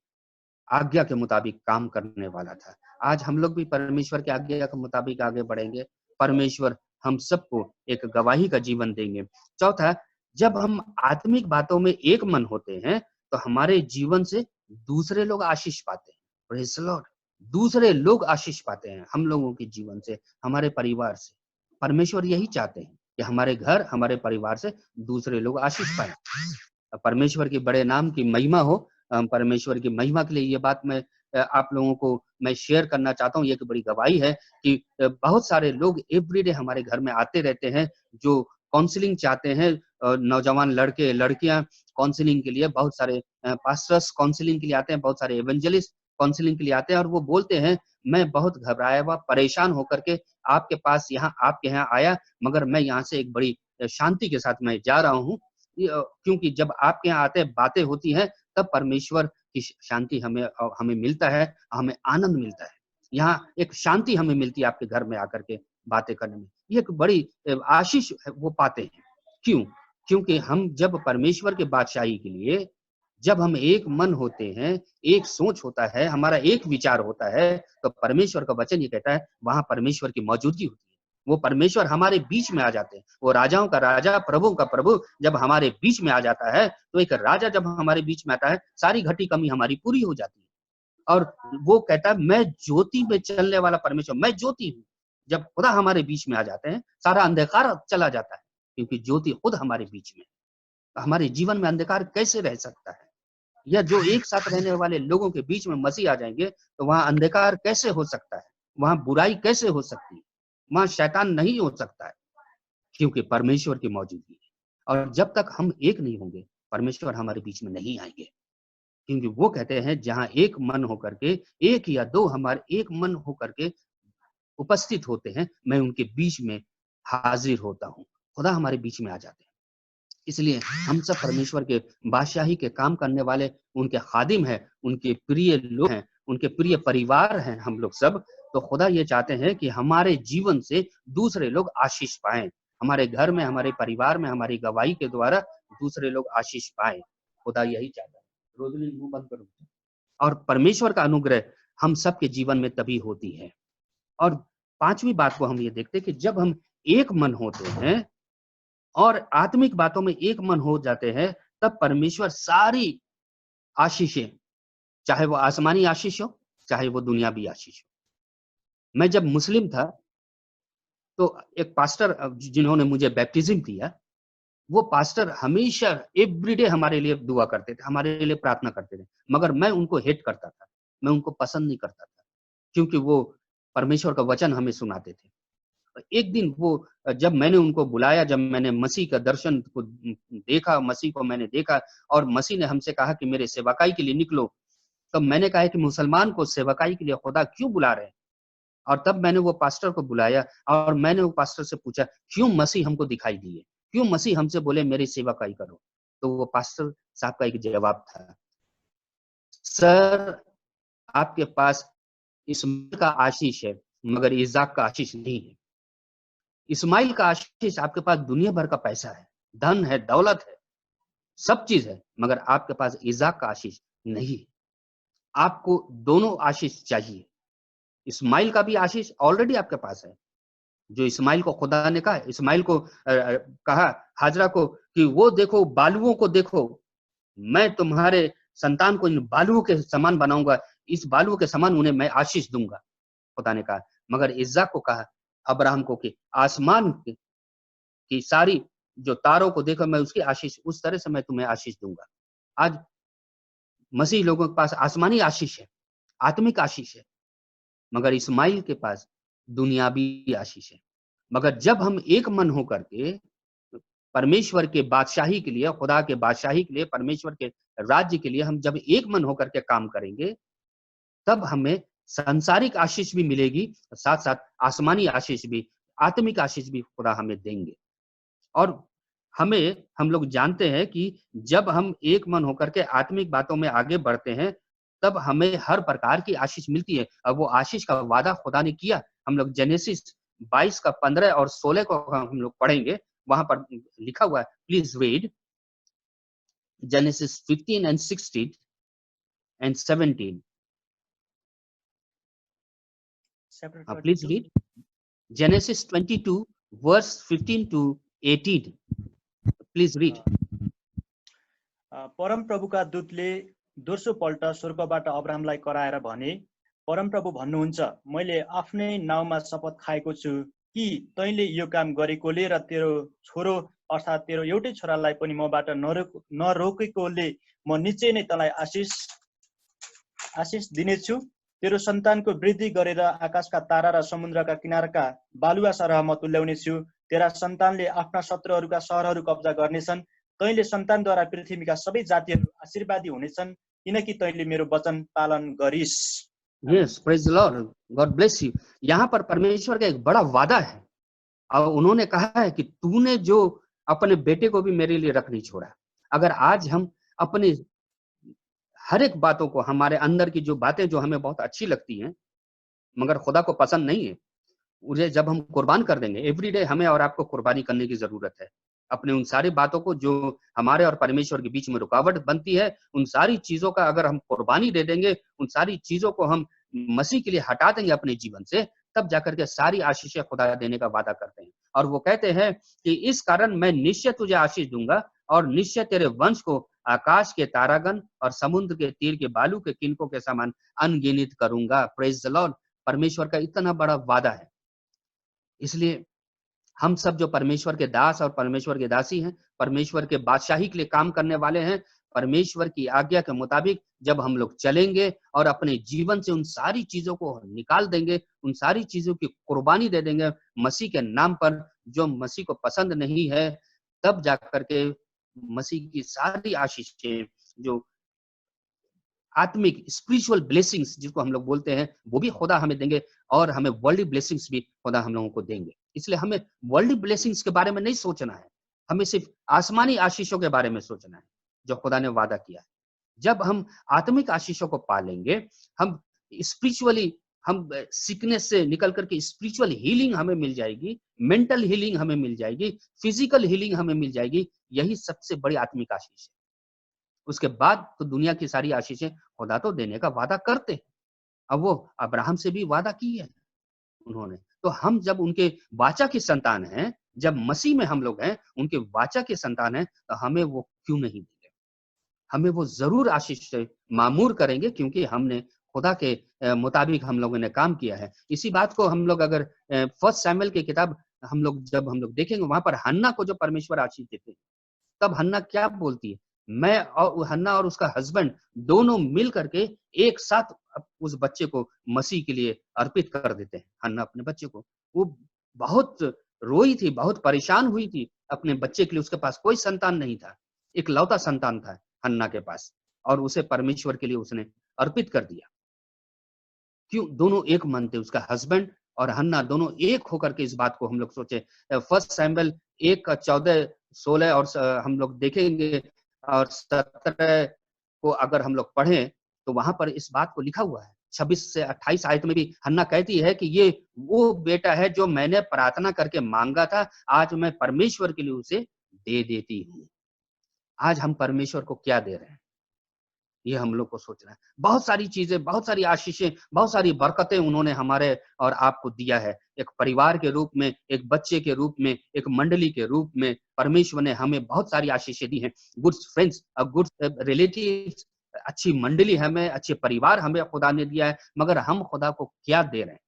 आज्ञा के मुताबिक काम करने वाला था। आज हम लोग भी परमेश्वर के आज्ञा के मुताबिक आगे बढ़ेंगे, परमेश्वर हम सबको एक गवाही का जीवन देंगे। चौथा, जब हम आत्मिक बातों में एक मन होते हैं, तो हमारे जीवन से दूसरे लोग आशीष पाते हैं। Praise the Lord. दूसरे लोग आशीष पाते हैं हम लोगों के जीवन से, हमारे परिवार से। परमेश्वर यही चाहते हैं कि हमारे घर, हमारे परिवार से दूसरे लोग आशीष पाए। परमेश्वर के बड़े नाम की महिमा हो। परमेश्वर की महिमा के लिए ये बात मैं आप लोगों को मैं शेयर करना चाहता हूँ। ये एक बड़ी गवाही है कि बहुत सारे लोग एवरीडे हमारे घर में आते रहते हैं जो काउंसलिंग चाहते हैं। नौजवान लड़के लड़कियां काउंसलिंग के लिए, बहुत सारे पास्टर्स काउंसलिंग के लिए आते हैं, बहुत सारे एवेंजलिस्ट काउंसलिंग के लिए आते हैं और वो बोलते हैं मैं बहुत घबराया हुआ, परेशान होकर के आपके पास आपके यहाँ आया, मगर मैं यहाँ से एक बड़ी शांति के साथ मैं जा रहा हूँ। क्योंकि जब आपके यहाँ आते बातें होती हैं तब परमेश्वर की शांति हमें मिलता है, हमें आनंद मिलता है। यहाँ एक शांति हमें मिलती है आपके घर में आकर के बातें करने में। ये एक बड़ी आशीष वो पाते हैं। क्यों? क्योंकि हम जब परमेश्वर के बादशाही के लिए जब हम एक मन होते हैं, एक सोच होता है, हमारा एक विचार होता है, तो परमेश्वर का वचन ये कहता है वहां परमेश्वर की मौजूदगी होती है। वो परमेश्वर हमारे बीच में आ जाते हैं। वो राजाओं का राजा, प्रभुओं का प्रभु जब हमारे बीच में आ जाता है, तो एक राजा जब हमारे बीच में आता है, सारी घटी कमी हमारी पूरी हो जाती है। और वो कहता है मैं ज्योति में चलने वाला परमेश्वर, मैं ज्योति हूँ। जब खुदा हमारे बीच में आ जाते हैं, सारा अंधकार चला जाता है, क्योंकि ज्योति खुद हमारे बीच में। हमारे जीवन में अंधकार कैसे रह सकता है? या जो एक साथ रहने वाले लोगों के बीच में मसीह आ जाएंगे तो वहां अंधकार कैसे हो सकता है? वहां बुराई कैसे हो सकती है? वहां शैतान नहीं हो सकता है, क्योंकि परमेश्वर की मौजूदगी है। और जब तक हम एक नहीं होंगे, परमेश्वर हमारे बीच में नहीं आएंगे। क्योंकि वो कहते हैं जहां एक मन होकर के, एक या दो हमारे एक मन होकर के उपस्थित होते हैं, मैं उनके बीच में हाजिर होता हूँ। खुदा हमारे बीच में आ जाते हैं। इसलिए हम सब परमेश्वर के बादशाही के काम करने वाले उनके खादिम हैं, उनके प्रिय लोग हैं, उनके प्रिय परिवार हैं हम लोग सब। तो खुदा ये चाहते हैं कि हमारे जीवन से दूसरे लोग आशीष पाएं। हमारे घर में, हमारे परिवार में, हमारी गवाही के द्वारा दूसरे लोग आशीष पाएं। खुदा यही चाहता है। रोजनी मुंह बंद करो। और परमेश्वर का अनुग्रह हम सबके जीवन में तभी होती है। और पांचवी बात को हम ये देखते हैं कि जब हम एक मन होते हैं और आत्मिक बातों में एक मन हो जाते हैं, तब परमेश्वर सारी आशीषें, चाहे वो आसमानी आशीष हो, चाहे वो दुनियावी आशीष हो। मैं जब मुस्लिम था तो एक पास्टर जिन्होंने मुझे बैप्टिज्म दिया, वो पास्टर हमेशा एवरीडे हमारे लिए दुआ करते थे, हमारे लिए प्रार्थना करते थे, मगर मैं उनको हेट करता था, मैं उनको पसंद नहीं करता था, क्योंकि वो परमेश्वर का वचन हमें सुनाते थे। एक दिन वो जब मैंने उनको बुलाया, जब मैंने मसीह का दर्शन को देखा, मसीह को मैंने देखा और मसीह ने हमसे कहा कि मेरे सेवकाई के लिए निकलो, तब मैंने कहा कि मुसलमान को सेवकाई के लिए खुदा क्यों बुला रहे हैं? और तब मैंने वो पास्टर को बुलाया और मैंने वो पास्टर से पूछा क्यों मसीह हमको दिखाई दिए, क्यों मसीह हमसे बोले मेरी सेवकाई करो? तो वो पास्टर साहब का एक जवाब था, सर आपके पास इस्माइल का आशीष है मगर इसाक का आशीष नहीं है। इस्माइल का आशीष आपके पास दुनिया भर का पैसा है, धन है, दौलत है, सब चीज है, मगर आपके पास इसाक का आशीष नहीं है। आपको दोनों आशीष चाहिए। इस्माइल का भी आशीष ऑलरेडी आपके पास है, जो इस्माइल को खुदा ने कहा, इस्माइल को कहा हाजरा को कि वो देखो बालुओं को देखो, मैं तुम्हारे संतान को इन बालुओं के समान बनाऊंगा, इस बालुओं के समान उन्हें मैं आशीष दूंगा, खुदा ने कहा। मगर इस्साक को कहा अब्राहम को कि आसमान की सारी जो तारों को देखो, मैं उसकी आशीष उस तरह से मैं तुम्हें आशीष दूंगा। आज मसीह लोगों के पास आसमानी आशीष है, आत्मिक आशीष है, मगर इस्माइल के पास दुनियावी आशीष है। मगर जब हम एक मन होकर के परमेश्वर के बादशाही के लिए, खुदा के बादशाही के लिए, परमेश्वर के राज्य के लिए हम जब एक मन होकर के काम करेंगे, तब हमें सांसारिक आशीष भी मिलेगी, साथ साथ आसमानी आशीष भी, आत्मिक आशीष भी खुदा हमें देंगे। और हम लोग जानते हैं कि जब हम एक मन होकर के आत्मिक बातों में आगे बढ़ते हैं, तब हमें हर प्रकार की आशीष मिलती है। और वो आशीष का वादा खुदा ने किया। हम लोग जेनेसिस 22 का 15 और 16 को हम लोग पढ़ेंगे, वहां पर लिखा हुआ है, please read genesis 15 and 16 and 17. Please read Genesis 22 verse 15 to 18. Please read. परमप्रभुका दूतले दोस्रो पल्ट स्वर्गबाट अब्राहमलाई कराएर भने, परमप्रभु भन्नुहुन्छ, मैले आफ्नै नाउँमा शपथ खाएको छु, कि तैँले यो काम गरेकोले र तेरो छोरो अर्थात् तेरो एउटै छोरालाई पनि मबाट नरोकेकोले म निश्चय नै तँलाई आशिष दिनेछु। तेरो सन्तानको वृद्धि गरेर आकाशका तारा र समुद्रका किनारका बालुवा सरह म तुल्याउनेछु। तेरा सन्तानले आफ्ना शत्रुहरूका सहरहरू कब्जा गर्नेछन्। तैँले सन्तानद्वारा पृथ्वीका सबै जातिहरू आशीर्वादी हुनेछन्, किनकि तैँले मेरो वचन पालन गरिस्। Yes, praise the Lord, God bless you. यहाँ पर परमेश्वर का एक बड़ा वादा है और उन्होंने कहा है कि तूने जो अपने बेटे को भी मेरे लिए रख नहीं छोड़ा। अगर आज हम अपने हर एक बातों को, हमारे अंदर की जो बातें जो हमें बहुत अच्छी लगती हैं मगर खुदा को पसंद नहीं है, उसे जब हम कुर्बान कर देंगे, एवरीडे हमें और आपको कुर्बानी करने की जरूरत है। अपने उन सारी बातों को जो हमारे और परमेश्वर के बीच में रुकावट बनती है, उन सारी चीजों का अगर हम कुर्बानी दे देंगे, उन सारी चीजों को हम मसीह के लिए हटा देंगे अपने जीवन से, तब जाकर के सारी आशीषें खुदा देने का वादा करते हैं। और वो कहते हैं कि इस कारण मैं निश्चय तुझे आशीष दूंगा और निश्चय तेरे वंश को आकाश के तारागण और समुद्र के तीर के बालू के किनकों के समान अनगिनत करूंगा। Praise the Lord. परमेश्वर का इतना बड़ा वादा है। इसलिए हम सब जो परमेश्वर के दास और परमेश्वर के दासी हैं, परमेश्वर के बादशाही के लिए काम करने वाले हैं, परमेश्वर की आज्ञा के मुताबिक जब हम लोग चलेंगे और अपने जीवन से उन सारी चीजों को निकाल देंगे, उन सारी चीजों की कुर्बानी दे देंगे मसीह के नाम पर, जो मसीह को पसंद नहीं है, तब जाकर के मसीह की सारी आशीषें, जो आत्मिक स्पिरिचुअल ब्लेसिंग्स जिसको हम लोग बोलते हैं, वो भी खुदा हमें देंगे और हमें वर्ल्ड ब्लेसिंग्स भी खुदा हम लोगों को देंगे। इसलिए हमें वर्ल्ड ब्लेसिंग्स के बारे में नहीं सोचना है, हमें सिर्फ आसमानी आशीषों के बारे में सोचना है जो खुदा ने वादा किया है। जब हम आत्मिक आशीषों को पालेंगे, हम स्पिरिचुअली, हम सिकनेस से निकल करके स्पिरिचुअल हीलिंग हमें मिल जाएगी, मेंटल हीलिंग हमें मिल जाएगी, फिजिकल हीलिंग हमें मिल जाएगी। यही सबसे बड़ी आत्मिक आशीष है। उसके बाद तो दुनिया की सारी आशीषें खुदा तो देने का वादा करते हैं। अब वो अब्राहम से भी वादा की है उन्होंने। तो हम जब उनके वाचा के संतान हैं, जब मसीह में हम लोग हैं, उनके वाचा के संतान हैं, तो हमें वो क्यों नहीं देंगे? हमें वो जरूर आशीष से मामूर करेंगे, क्योंकि हमने खुदा के मुताबिक हम लोगों ने काम किया है। इसी बात को हम लोग अगर फर्स्ट सैमुएल की किताब हम लोग देखेंगे, वहां पर हन्ना को जो परमेश्वर आशीष देते हैं, तब हन्ना क्या बोलती है? मैं और हन्ना और उसका हस्बैंड दोनों मिल करके एक साथ उस बच्चे को मसीह के लिए अर्पित कर देते हैं। हन्ना अपने बच्चे को, वो बहुत रोई थी, बहुत परेशान हुई थी अपने बच्चे के लिए। उसके पास कोई संतान नहीं था, एक लौता संतान था हन्ना के पास, और उसे परमेश्वर के लिए उसने अर्पित कर दिया। क्यों? दोनों एक मन थे, उसका हस्बैंड और हन्ना दोनों एक होकर के। इस बात को हम लोग सोचे, फर्स्ट सैमुएल 1:14-16 और हम लोग देखेंगे और 17 को अगर हम लोग पढ़ें तो वहां पर इस बात को लिखा हुआ है। 26 से 28 आयत में भी हन्ना कहती है कि ये वो बेटा है जो मैंने प्रार्थना करके मांगा था, आज मैं परमेश्वर के लिए उसे दे देती हूँ। आज हम परमेश्वर को क्या दे रहे हैं, ये हम लोग को सोचना है। बहुत सारी चीजें, बहुत सारी आशीषें, बहुत सारी बरकतें उन्होंने हमारे और आपको दिया है। एक परिवार के रूप में, एक बच्चे के रूप में, एक मंडली के रूप में परमेश्वर ने हमें बहुत सारी आशीषें दी हैं। गुड फ्रेंड्स, गुड रिलेटिव्स, अच्छी मंडली हमें, अच्छे परिवार हमें खुदा ने दिया है, मगर हम खुदा को क्या दे रहे हैं,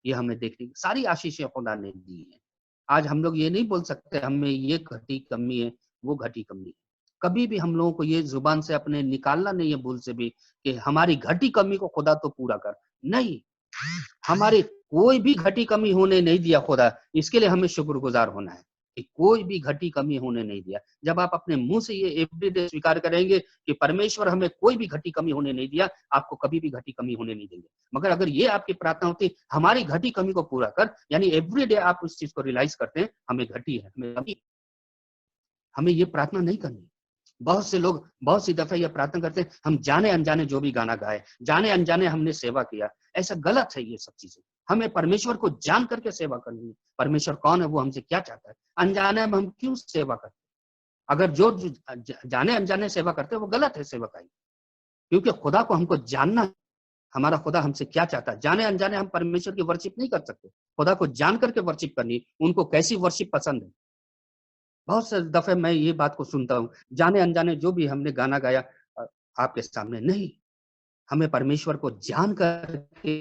ये हमें देखने की सारी आशीषें खुदा ने दी है। आज हम लोग ये नहीं बोल सकते हमें ये घटी कमी है, वो घटी कमी है। कभी भी हम लोगों को ये जुबान से अपने निकालना नहीं है भूल से भी कि हमारी घटी कमी को खुदा तो पूरा कर। नहीं, हमारी कोई भी घटी कमी होने नहीं दिया खुदा। इसके लिए हमें शुक्रगुजार होना है कि कोई भी घटी कमी होने नहीं दिया। जब आप अपने मुंह से ये एवरीडे स्वीकार करेंगे कि परमेश्वर हमें कोई भी घटी कमी होने नहीं दिया, आपको कभी भी घटी कमी होने नहीं देंगे। मगर अगर ये आपकी प्रार्थना होती हमारी घटी कमी को पूरा कर, यानी एवरीडे आप उस चीज को रियलाइज करते हैं हमें घटी है, हमें ये प्रार्थना नहीं करनी। बहुत से लोग बहुत सी दफा यह प्रार्थना करते हैं, हम जाने अनजाने जो भी गाना गाए, जाने अनजाने हमने सेवा किया। ऐसा गलत है ये सब चीजें। हमें परमेश्वर को जान करके सेवा करनी है। परमेश्वर कौन है, वो हमसे क्या चाहता है। अनजाने में हम क्यों सेवा करते? अगर जो जाने अनजाने सेवा करते हैं वो गलत है सेवकाई, क्योंकि खुदा को हमको जानना है, हमारा खुदा हमसे क्या चाहता है। जाने अनजाने हम परमेश्वर की वर्शिप नहीं कर सकते। खुदा को जान करके वर्शिप करनी, उनको कैसी वर्शिप पसंद है। बहुत से दफे मैं ये बात को सुनता हूँ, जाने अनजाने जो भी हमने गाना गाया आपके सामने नहीं, हमें परमेश्वर को जान करके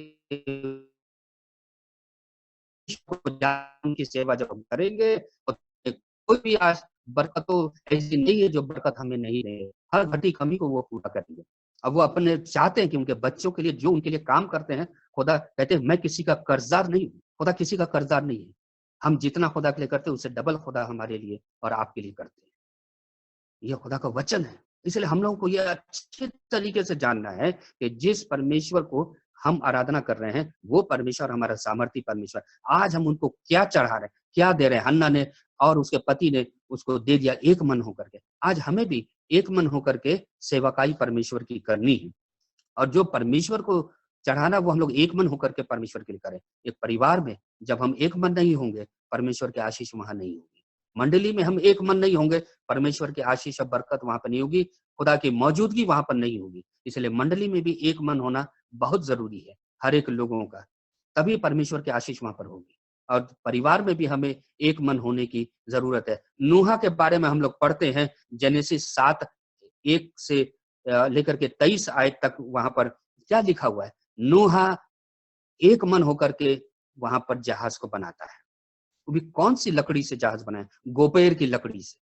परमेश्वर को जान की सेवा जब हम करेंगे तो कोई भी आज बरकतों ऐसी नहीं है जो बरकत हमें नहीं दे। हर घटी कमी को वो पूरा करेंगे। अब वो अपने चाहते हैं कि उनके बच्चों के लिए जो उनके लिए काम करते हैं, खुदा कहते हैं मैं किसी का कर्जदार नहीं हूँ। खुदा किसी का कर्जदार नहीं है। हम जितना खुदा के लिए करते हैं उससे डबल खुदा हमारे लिए और आपके लिए करते हैं। यह खुदा का वचन है। इसलिए हम लोगों को यह अच्छे तरीके से जानना है कि जिस परमेश्वर को हम आराधना कर रहे हैं वो परमेश्वर हमारा सामर्थी परमेश्वर। आज हम उनको क्या चढ़ा रहे हैं, क्या दे रहे हैं। हन्ना ने और उसके पति ने उसको दे दिया एक मन होकर के। आज हमें भी एक मन होकर के सेवकाई परमेश्वर की करनी है, और जो परमेश्वर को चढ़ाना वो हम लोग एक मन होकर के परमेश्वर के लिए करें। एक परिवार में जब हम एक मन नहीं होंगे, परमेश्वर की आशीष वहां नहीं होगी। मंडली में हम एक मन नहीं होंगे, परमेश्वर की आशीष और बरकत वहां पर नहीं होगी, खुदा की मौजूदगी वहां पर नहीं होगी। इसलिए मंडली में भी एक मन होना बहुत जरूरी है हर एक लोगों का, तभी परमेश्वर की आशीष वहां पर होगी। और परिवार में भी हमें एक मन होने की जरूरत है। नूहा के बारे में हम लोग पढ़ते हैं, जेनेसिस 7:1 से लेकर के 23 आयत तक वहां पर क्या लिखा हुआ है। नूहा एक मन होकर के वहां पर जहाज को बनाता है। वो भी कौन सी लकड़ी से जहाज बनाया? गोपेर की लकड़ी से।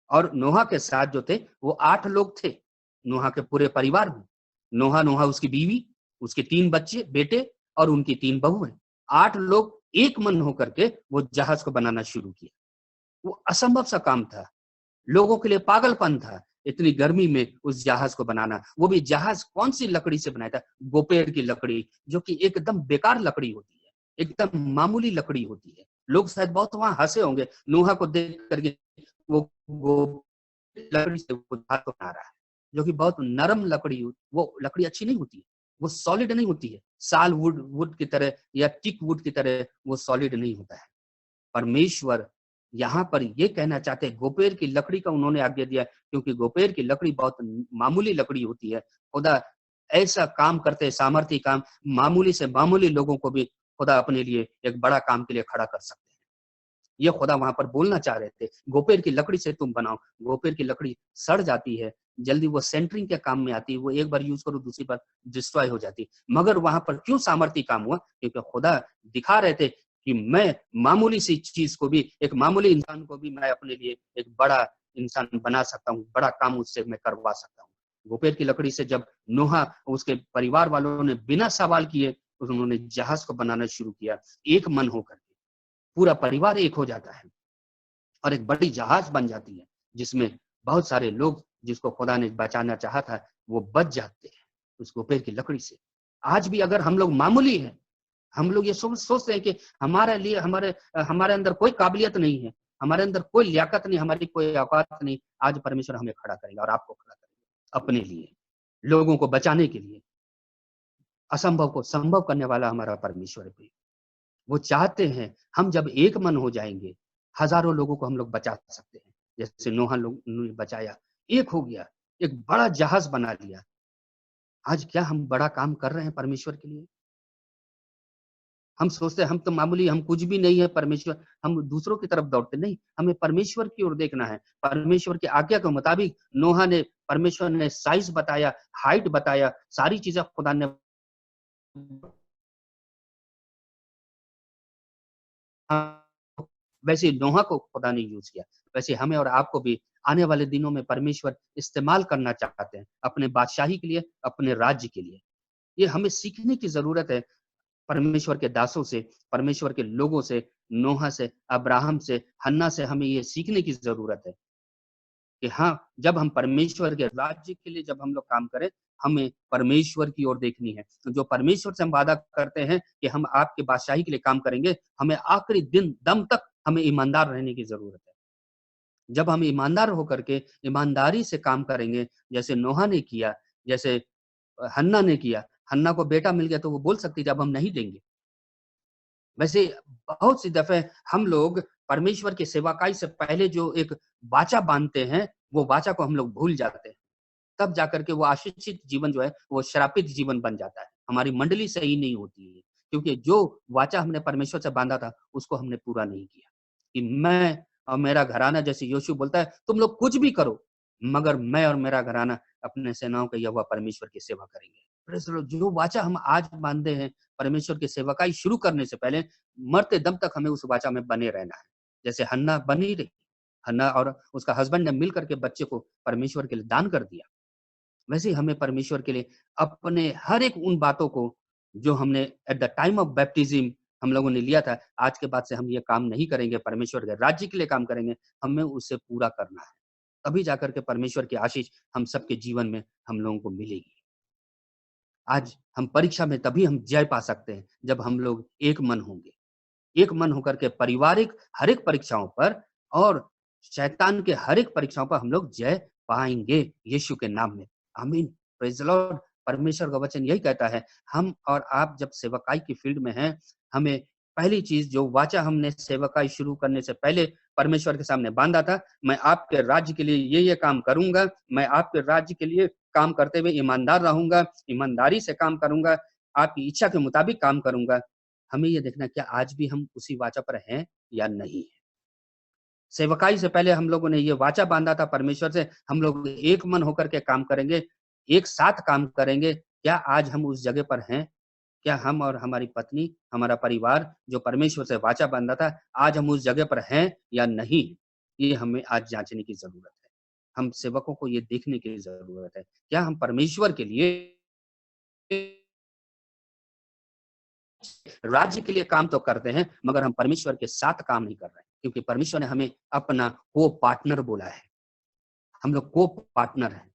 और नोहा के साथ जो थे वो 8 लोग थे, नोहा के पूरे परिवार में। नोहा उसकी बीवी, उसके 3 बच्चे बेटे और उनकी 3 बहुएं, 8 लोग एक मन होकर के वो जहाज को बनाना शुरू किया। वो असंभव सा काम था, लोगों के लिए पागलपन था इतनी गर्मी में उस जहाज को बनाना। वो भी जहाज कौन सी लकड़ी से बनाया था? गोपेर की लकड़ी, जो कि एकदम बेकार लकड़ी होती है, एकदम मामूली लकड़ी होती है। लोग शायद बहुत वहां हंसे होंगे नूहा को देख करके, वो लकड़ी से वो जहाज को बना रहा है, जो कि बहुत नरम लकड़ी। वो लकड़ी अच्छी नहीं होती है, वो सॉलिड नहीं होती है, साल वुड की तरह या टिक वुड की तरह वो सॉलिड नहीं होता है। परमेश्वर यहाँ पर ये कहना चाहते हैं, गोपेर की लकड़ी का उन्होंने आज्ञा दिया, क्योंकि गोपेर की लकड़ी बहुत मामूली लकड़ी होती है। खुदा ऐसा काम करते हैं, सामर्थ्य काम, मामूली से मामूली लोगों को भी खुदा अपने लिए एक बड़ा काम के लिए खड़ा कर सकते हैं। ये खुदा वहां पर बोलना चाह रहे थे, गोपेर की लकड़ी से तुम बनाओ। गोपेर की लकड़ी सड़ जाती है जल्दी, वो सेंटरिंग के काम में आती है, वो एक बार यूज करो दूसरी बार डिस्ट्रॉय हो जाती। मगर वहां पर क्यों सामर्थ्य काम हुआ? क्योंकि खुदा दिखा रहे थे कि मैं मामूली सी चीज को भी, एक मामूली इंसान को भी मैं अपने लिए एक बड़ा इंसान बना सकता हूँ, बड़ा काम उससे मैं करवा सकता हूँ। गोपेर की लकड़ी से जब नोहा उसके परिवार वालों ने बिना सवाल किए उन्होंने जहाज को बनाना शुरू किया, एक मन होकर के पूरा परिवार एक हो जाता है और एक बड़ी जहाज बन जाती है, जिसमें बहुत सारे लोग जिसको खुदा ने बचाना चाहा था वो बच जाते हैं उस गोपेर की लकड़ी से। आज भी अगर हम लोग मामूली हैं, हम लोग ये सोचते हैं कि हमारे लिए हमारे अंदर कोई काबिलियत नहीं है, हमारे अंदर कोई लियाकत नहीं, हमारी कोई औकात नहीं, आज परमेश्वर हमें खड़ा करेगा और आपको खड़ा करेगा अपने लिए, लोगों को बचाने के लिए। असंभव को संभव करने वाला हमारा परमेश्वर भी, वो चाहते हैं हम जब एक मन हो जाएंगे, हजारों लोगों को हम लोग बचा सकते हैं। जैसे नोहा लोग ने बचाया, एक हो गया, एक बड़ा जहाज बना लिया। आज क्या हम बड़ा काम कर रहे हैं परमेश्वर के लिए? हम सोचते हैं हम तो मामूली, हम कुछ भी नहीं है परमेश्वर, हम दूसरों की तरफ दौड़ते नहीं, हमें परमेश्वर की ओर देखना है। परमेश्वर की आज्ञा के मुताबिक नोहा ने, परमेश्वर ने साइज बताया, हाइट बताया, सारी चीजें खुदा ने वैसे नोहा को खुदा ने यूज किया, वैसे हमें और आपको भी आने वाले दिनों में परमेश्वर इस्तेमाल करना चाहते हैं अपने बादशाही के लिए, अपने राज्य के लिए। ये हमें सीखने की जरूरत है परमेश्वर के दासों से, परमेश्वर के लोगों से, नोहा से, अब्राहम से, हन्ना से। हमें ये सीखने की जरूरत है कि हाँ, जब हम परमेश्वर के राज्य के लिए जब हम लोग काम करें, हमें परमेश्वर की ओर देखनी है। जो परमेश्वर से हम वादा करते हैं कि हम आपके बादशाही के लिए काम करेंगे, हमें आखिरी दिन दम तक हमें ईमानदार रहने की जरूरत है। जब हम ईमानदार होकर के ईमानदारी से काम करेंगे, जैसे नोहा ने किया, जैसे हन्ना ने किया। हन्ना को बेटा मिल गया तो वो बोल सकती जब हम नहीं देंगे। वैसे बहुत सी दफे हम लोग परमेश्वर की सेवाकाई से पहले जो एक वाचा बांधते हैं, वो वाचा को हम लोग भूल जाते हैं। तब जाकर के वो आशीषित जीवन जो है वो श्रापित जीवन बन जाता है। हमारी मंडली सही नहीं होती है, क्योंकि जो वाचा हमने परमेश्वर से बांधा था उसको हमने पूरा नहीं किया। कि मैं और मेरा घराना, जैसे यीशु बोलता है, तुम लोग कुछ भी करो मगर मैं और मेरा घराना अपने सेनाओं के यहोवा परमेश्वर की सेवा करेंगे। प्रेज़ द लॉर्ड, जो वाचा हम आज बांधे हैं परमेश्वर की सेवकाई शुरू करने से पहले, मरते दम तक हमें उस वाचा में बने रहना है। जैसे हन्ना बनी रही, हन्ना और उसका हस्बैंड ने मिल करके बच्चे को परमेश्वर के लिए दान कर दिया, वैसे ही हमें परमेश्वर के लिए अपने हर एक उन बातों को जो हमने at the time of baptism हम लोगों ने लिया था, आज के बाद से हम ये काम नहीं करेंगे, परमेश्वर के राज्य के लिए काम करेंगे, हमें उसे पूरा करना है। तभी जाकर के परमेश्वर की आशीष हम सबके जीवन में हम लोगों को मिलेगी। आज हम परीक्षा में तभी हम जय पा सकते हैं जब हम लोग एक मन होंगे, एक मन होकर के पारिवारिक हर एक परीक्षाओं पर और शैतान के हर एक परीक्षाओं पर हम लोग जय पाएंगे यीशु के नाम में। आमीन, प्रेज़ द लॉर्ड। परमेश्वर का वचन यही कहता है, हम और आप जब सेवकाई की फील्ड में हैं, हमें पहली चीज जो वाचा हमने सेवकाई शुरू करने से पहले परमेश्वर के सामने बांधा था, मैं आपके राज्य के लिए ये काम करूंगा, मैं आपके राज्य के लिए काम करते हुए ईमानदार रहूंगा, ईमानदारी से काम करूंगा, आपकी इच्छा के मुताबिक काम करूंगा। हमें ये देखना क्या आज भी हम उसी वाचा पर हैं या नहीं है। सेवकाई से पहले हम लोगों ने ये वाचा बांधा था परमेश्वर से, हम लोग एक मन होकर के काम करेंगे, एक साथ काम करेंगे। क्या आज हम उस जगह पर हैं? क्या हम और हमारी पत्नी, हमारा परिवार जो परमेश्वर से वाचा बांधा था, आज हम उस जगह पर हैं या नहीं? ये हमें आज जांचने की जरूरत है। हम सेवकों को ये देखने की जरूरत है, क्या हम परमेश्वर के लिए राज्य के लिए काम तो करते हैं, मगर हम परमेश्वर के साथ काम नहीं कर रहे हैं, क्योंकि परमेश्वर ने हमें अपना को पार्टनर बोला है। हम लोग को पार्टनर हैं,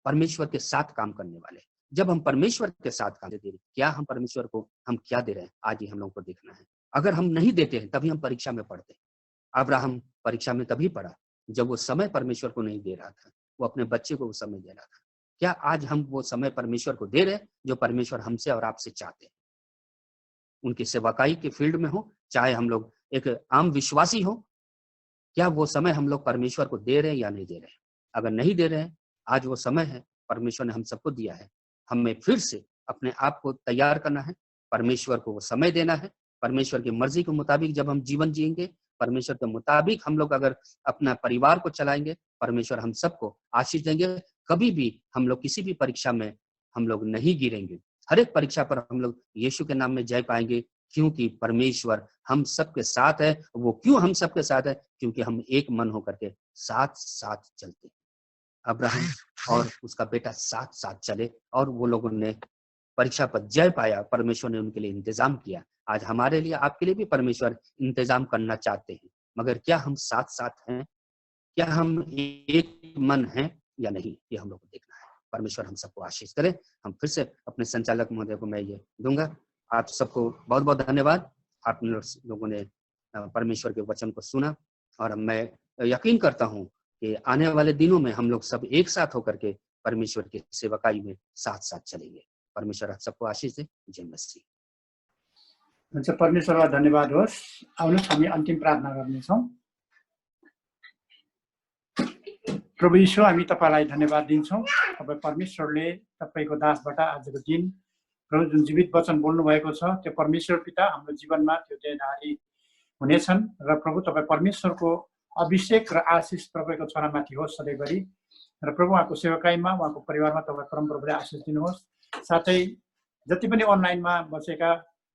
परमेश्वर के साथ काम करने वाले। जब हम परमेश्वर के साथ काम दे रहे, क्या हम परमेश्वर को हम क्या दे रहे हैं, आज ही हम लोगों को देखना है। अगर हम नहीं देते हैं तभी हम परीक्षा में पढ़ते हैं। अब्राहम परीक्षा में तभी पढ़ा जब वो समय परमेश्वर को नहीं दे रहा था, वो अपने बच्चे को वो समय दे रहा था। क्या आज हम वो समय परमेश्वर को दे रहे हैं जो परमेश्वर हमसे और आपसे चाहते हैं? उनकी सेवकाई के फील्ड में हो, चाहे हम लोग एक आम विश्वासी हो, क्या वो समय हम लोग परमेश्वर को दे रहे हैं या नहीं दे रहे हैं? अगर नहीं दे रहे हैं, आज वो समय है, परमेश्वर ने हम सबको दिया है, हमें फिर से अपने आप को तैयार करना है, परमेश्वर को वो समय देना है। परमेश्वर की मर्जी के मुताबिक जब हम जीवन जिएंगे, परमेश्वर के मुताबिक हम लोग अगर अपना परिवार को चलाएंगे, परमेश्वर हम सबको आशीष देंगे। कभी भी हम लोग किसी भी परीक्षा में हम लोग नहीं गिरेंगे, हर एक परीक्षा पर हम लोग यीशु के नाम में जय पाएंगे, क्योंकि परमेश्वर हम सबके साथ है। वो क्यों हम सबके साथ है? क्योंकि हम एक मन होकर के साथ साथ चलते हैं। अब्राहम और उसका बेटा साथ साथ चले और वो लोगों ने परीक्षा पर जय पाया, परमेश्वर ने उनके लिए इंतजाम किया। आज हमारे लिए, आपके लिए भी परमेश्वर इंतजाम करना चाहते हैं, मगर क्या हम साथ साथ हैं? क्या हम एक मन हैं या नहीं? ये हम लोग को देखना है। परमेश्वर हम सबको आशीष करे। हम फिर से अपने संचालक महोदय को मैं ये दूंगा। आप सबको बहुत बहुत धन्यवाद। आप लोगों ने परमेश्वर के वचन को सुना और मैं यकीन करता हूँ कि आने वाले दिनों में हम लोग सब एक साथ होकर के परमेश्वर की सेवकाई में साथ साथ चलेंगे। परमेश्वर आप सबको आशीष दे। जय मसीह। हुन्छ, परमेश्वरलाई धन्यवाद होस्। आउनुहोस् हामी अन्तिम प्रार्थना गर्नेछौँ। प्रभु यीशु, हामी तपाईलाई धन्यवाद दिन्छौँ। तपाईँ परमेश्वरले तपाईँको दासबाट आजको दिन प्रभु जुन जीवित वचन बोल्नु भएको छ, त्यो परमेश्वर पिता हाम्रो जीवनमा त्यो देहधारी हुनेछन् र प्रभु तपाईँ परमेश्वरको अभिषेक र आशिष तपाईँको छोरामाथि होस् सधैँभरि। र प्रभु उहाँको सेवकाईमा, उहाँको परिवारमा तपाईँ परमप्रभुले आशिष दिनुहोस्। साथै जति पनि अनलाइनमा बसेका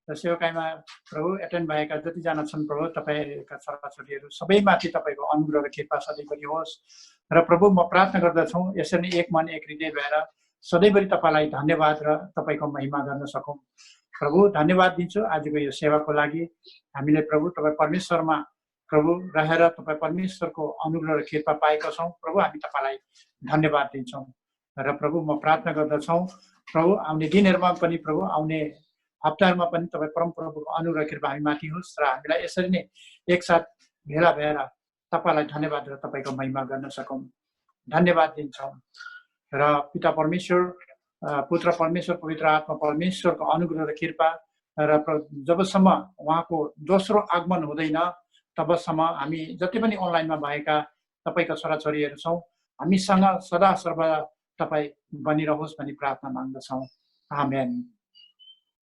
र सेवकाईमा प्रभु एटेन्ड भएका जतिजना छन् प्रभु, तपाईँका छोराछोरीहरू सबैमाथि तपाईँको अनुग्रह र कृपा सधैँभरि होस्। र प्रभु म प्रार्थना गर्दछौँ यसरी नै एक मन एक हृदय भएर सधैँभरि तपाईँलाई धन्यवाद र तपाईँको महिमा गर्न सकौँ। प्रभु धन्यवाद दिन्छु आजको यो सेवाको लागि। हामीले प्रभु तपाईँ परमेश्वरमा प्रभु रहेर तपाईँ परमेश्वरको अनुग्रह र कृपा पाएका छौँ। प्रभु हामी तपाईँलाई धन्यवाद दिन्छौँ। र प्रभु म प्रार्थना गर्दछौँ प्रभु आउने दिनहरूमा पनि, प्रभु आउने हप्ताहरूमा पनि तपाईँ परमप्रभुको अनुग्रह कृपा हामी माथि होस् र हामीलाई यसरी नै एकसाथ भेला भएर तपाईँलाई धन्यवाद र तपाईँको महिमा गर्न सकौँ। धन्यवाद दिन्छौँ। र पिता परमेश्वर, पुत्र परमेश्वर, पवित्र आत्मा परमेश्वरको अनुग्रह र कृपा र जबसम्म उहाँको दोस्रो आगमन हुँदैन तबसम्म हामी जति पनि अनलाइनमा भएका तपाईँका छोराछोरीहरू छौँ, हामीसँग सदा सर्वदा तपाईँ बनिरहोस् भनी प्रार्थना माग्दछौँ। आमेन।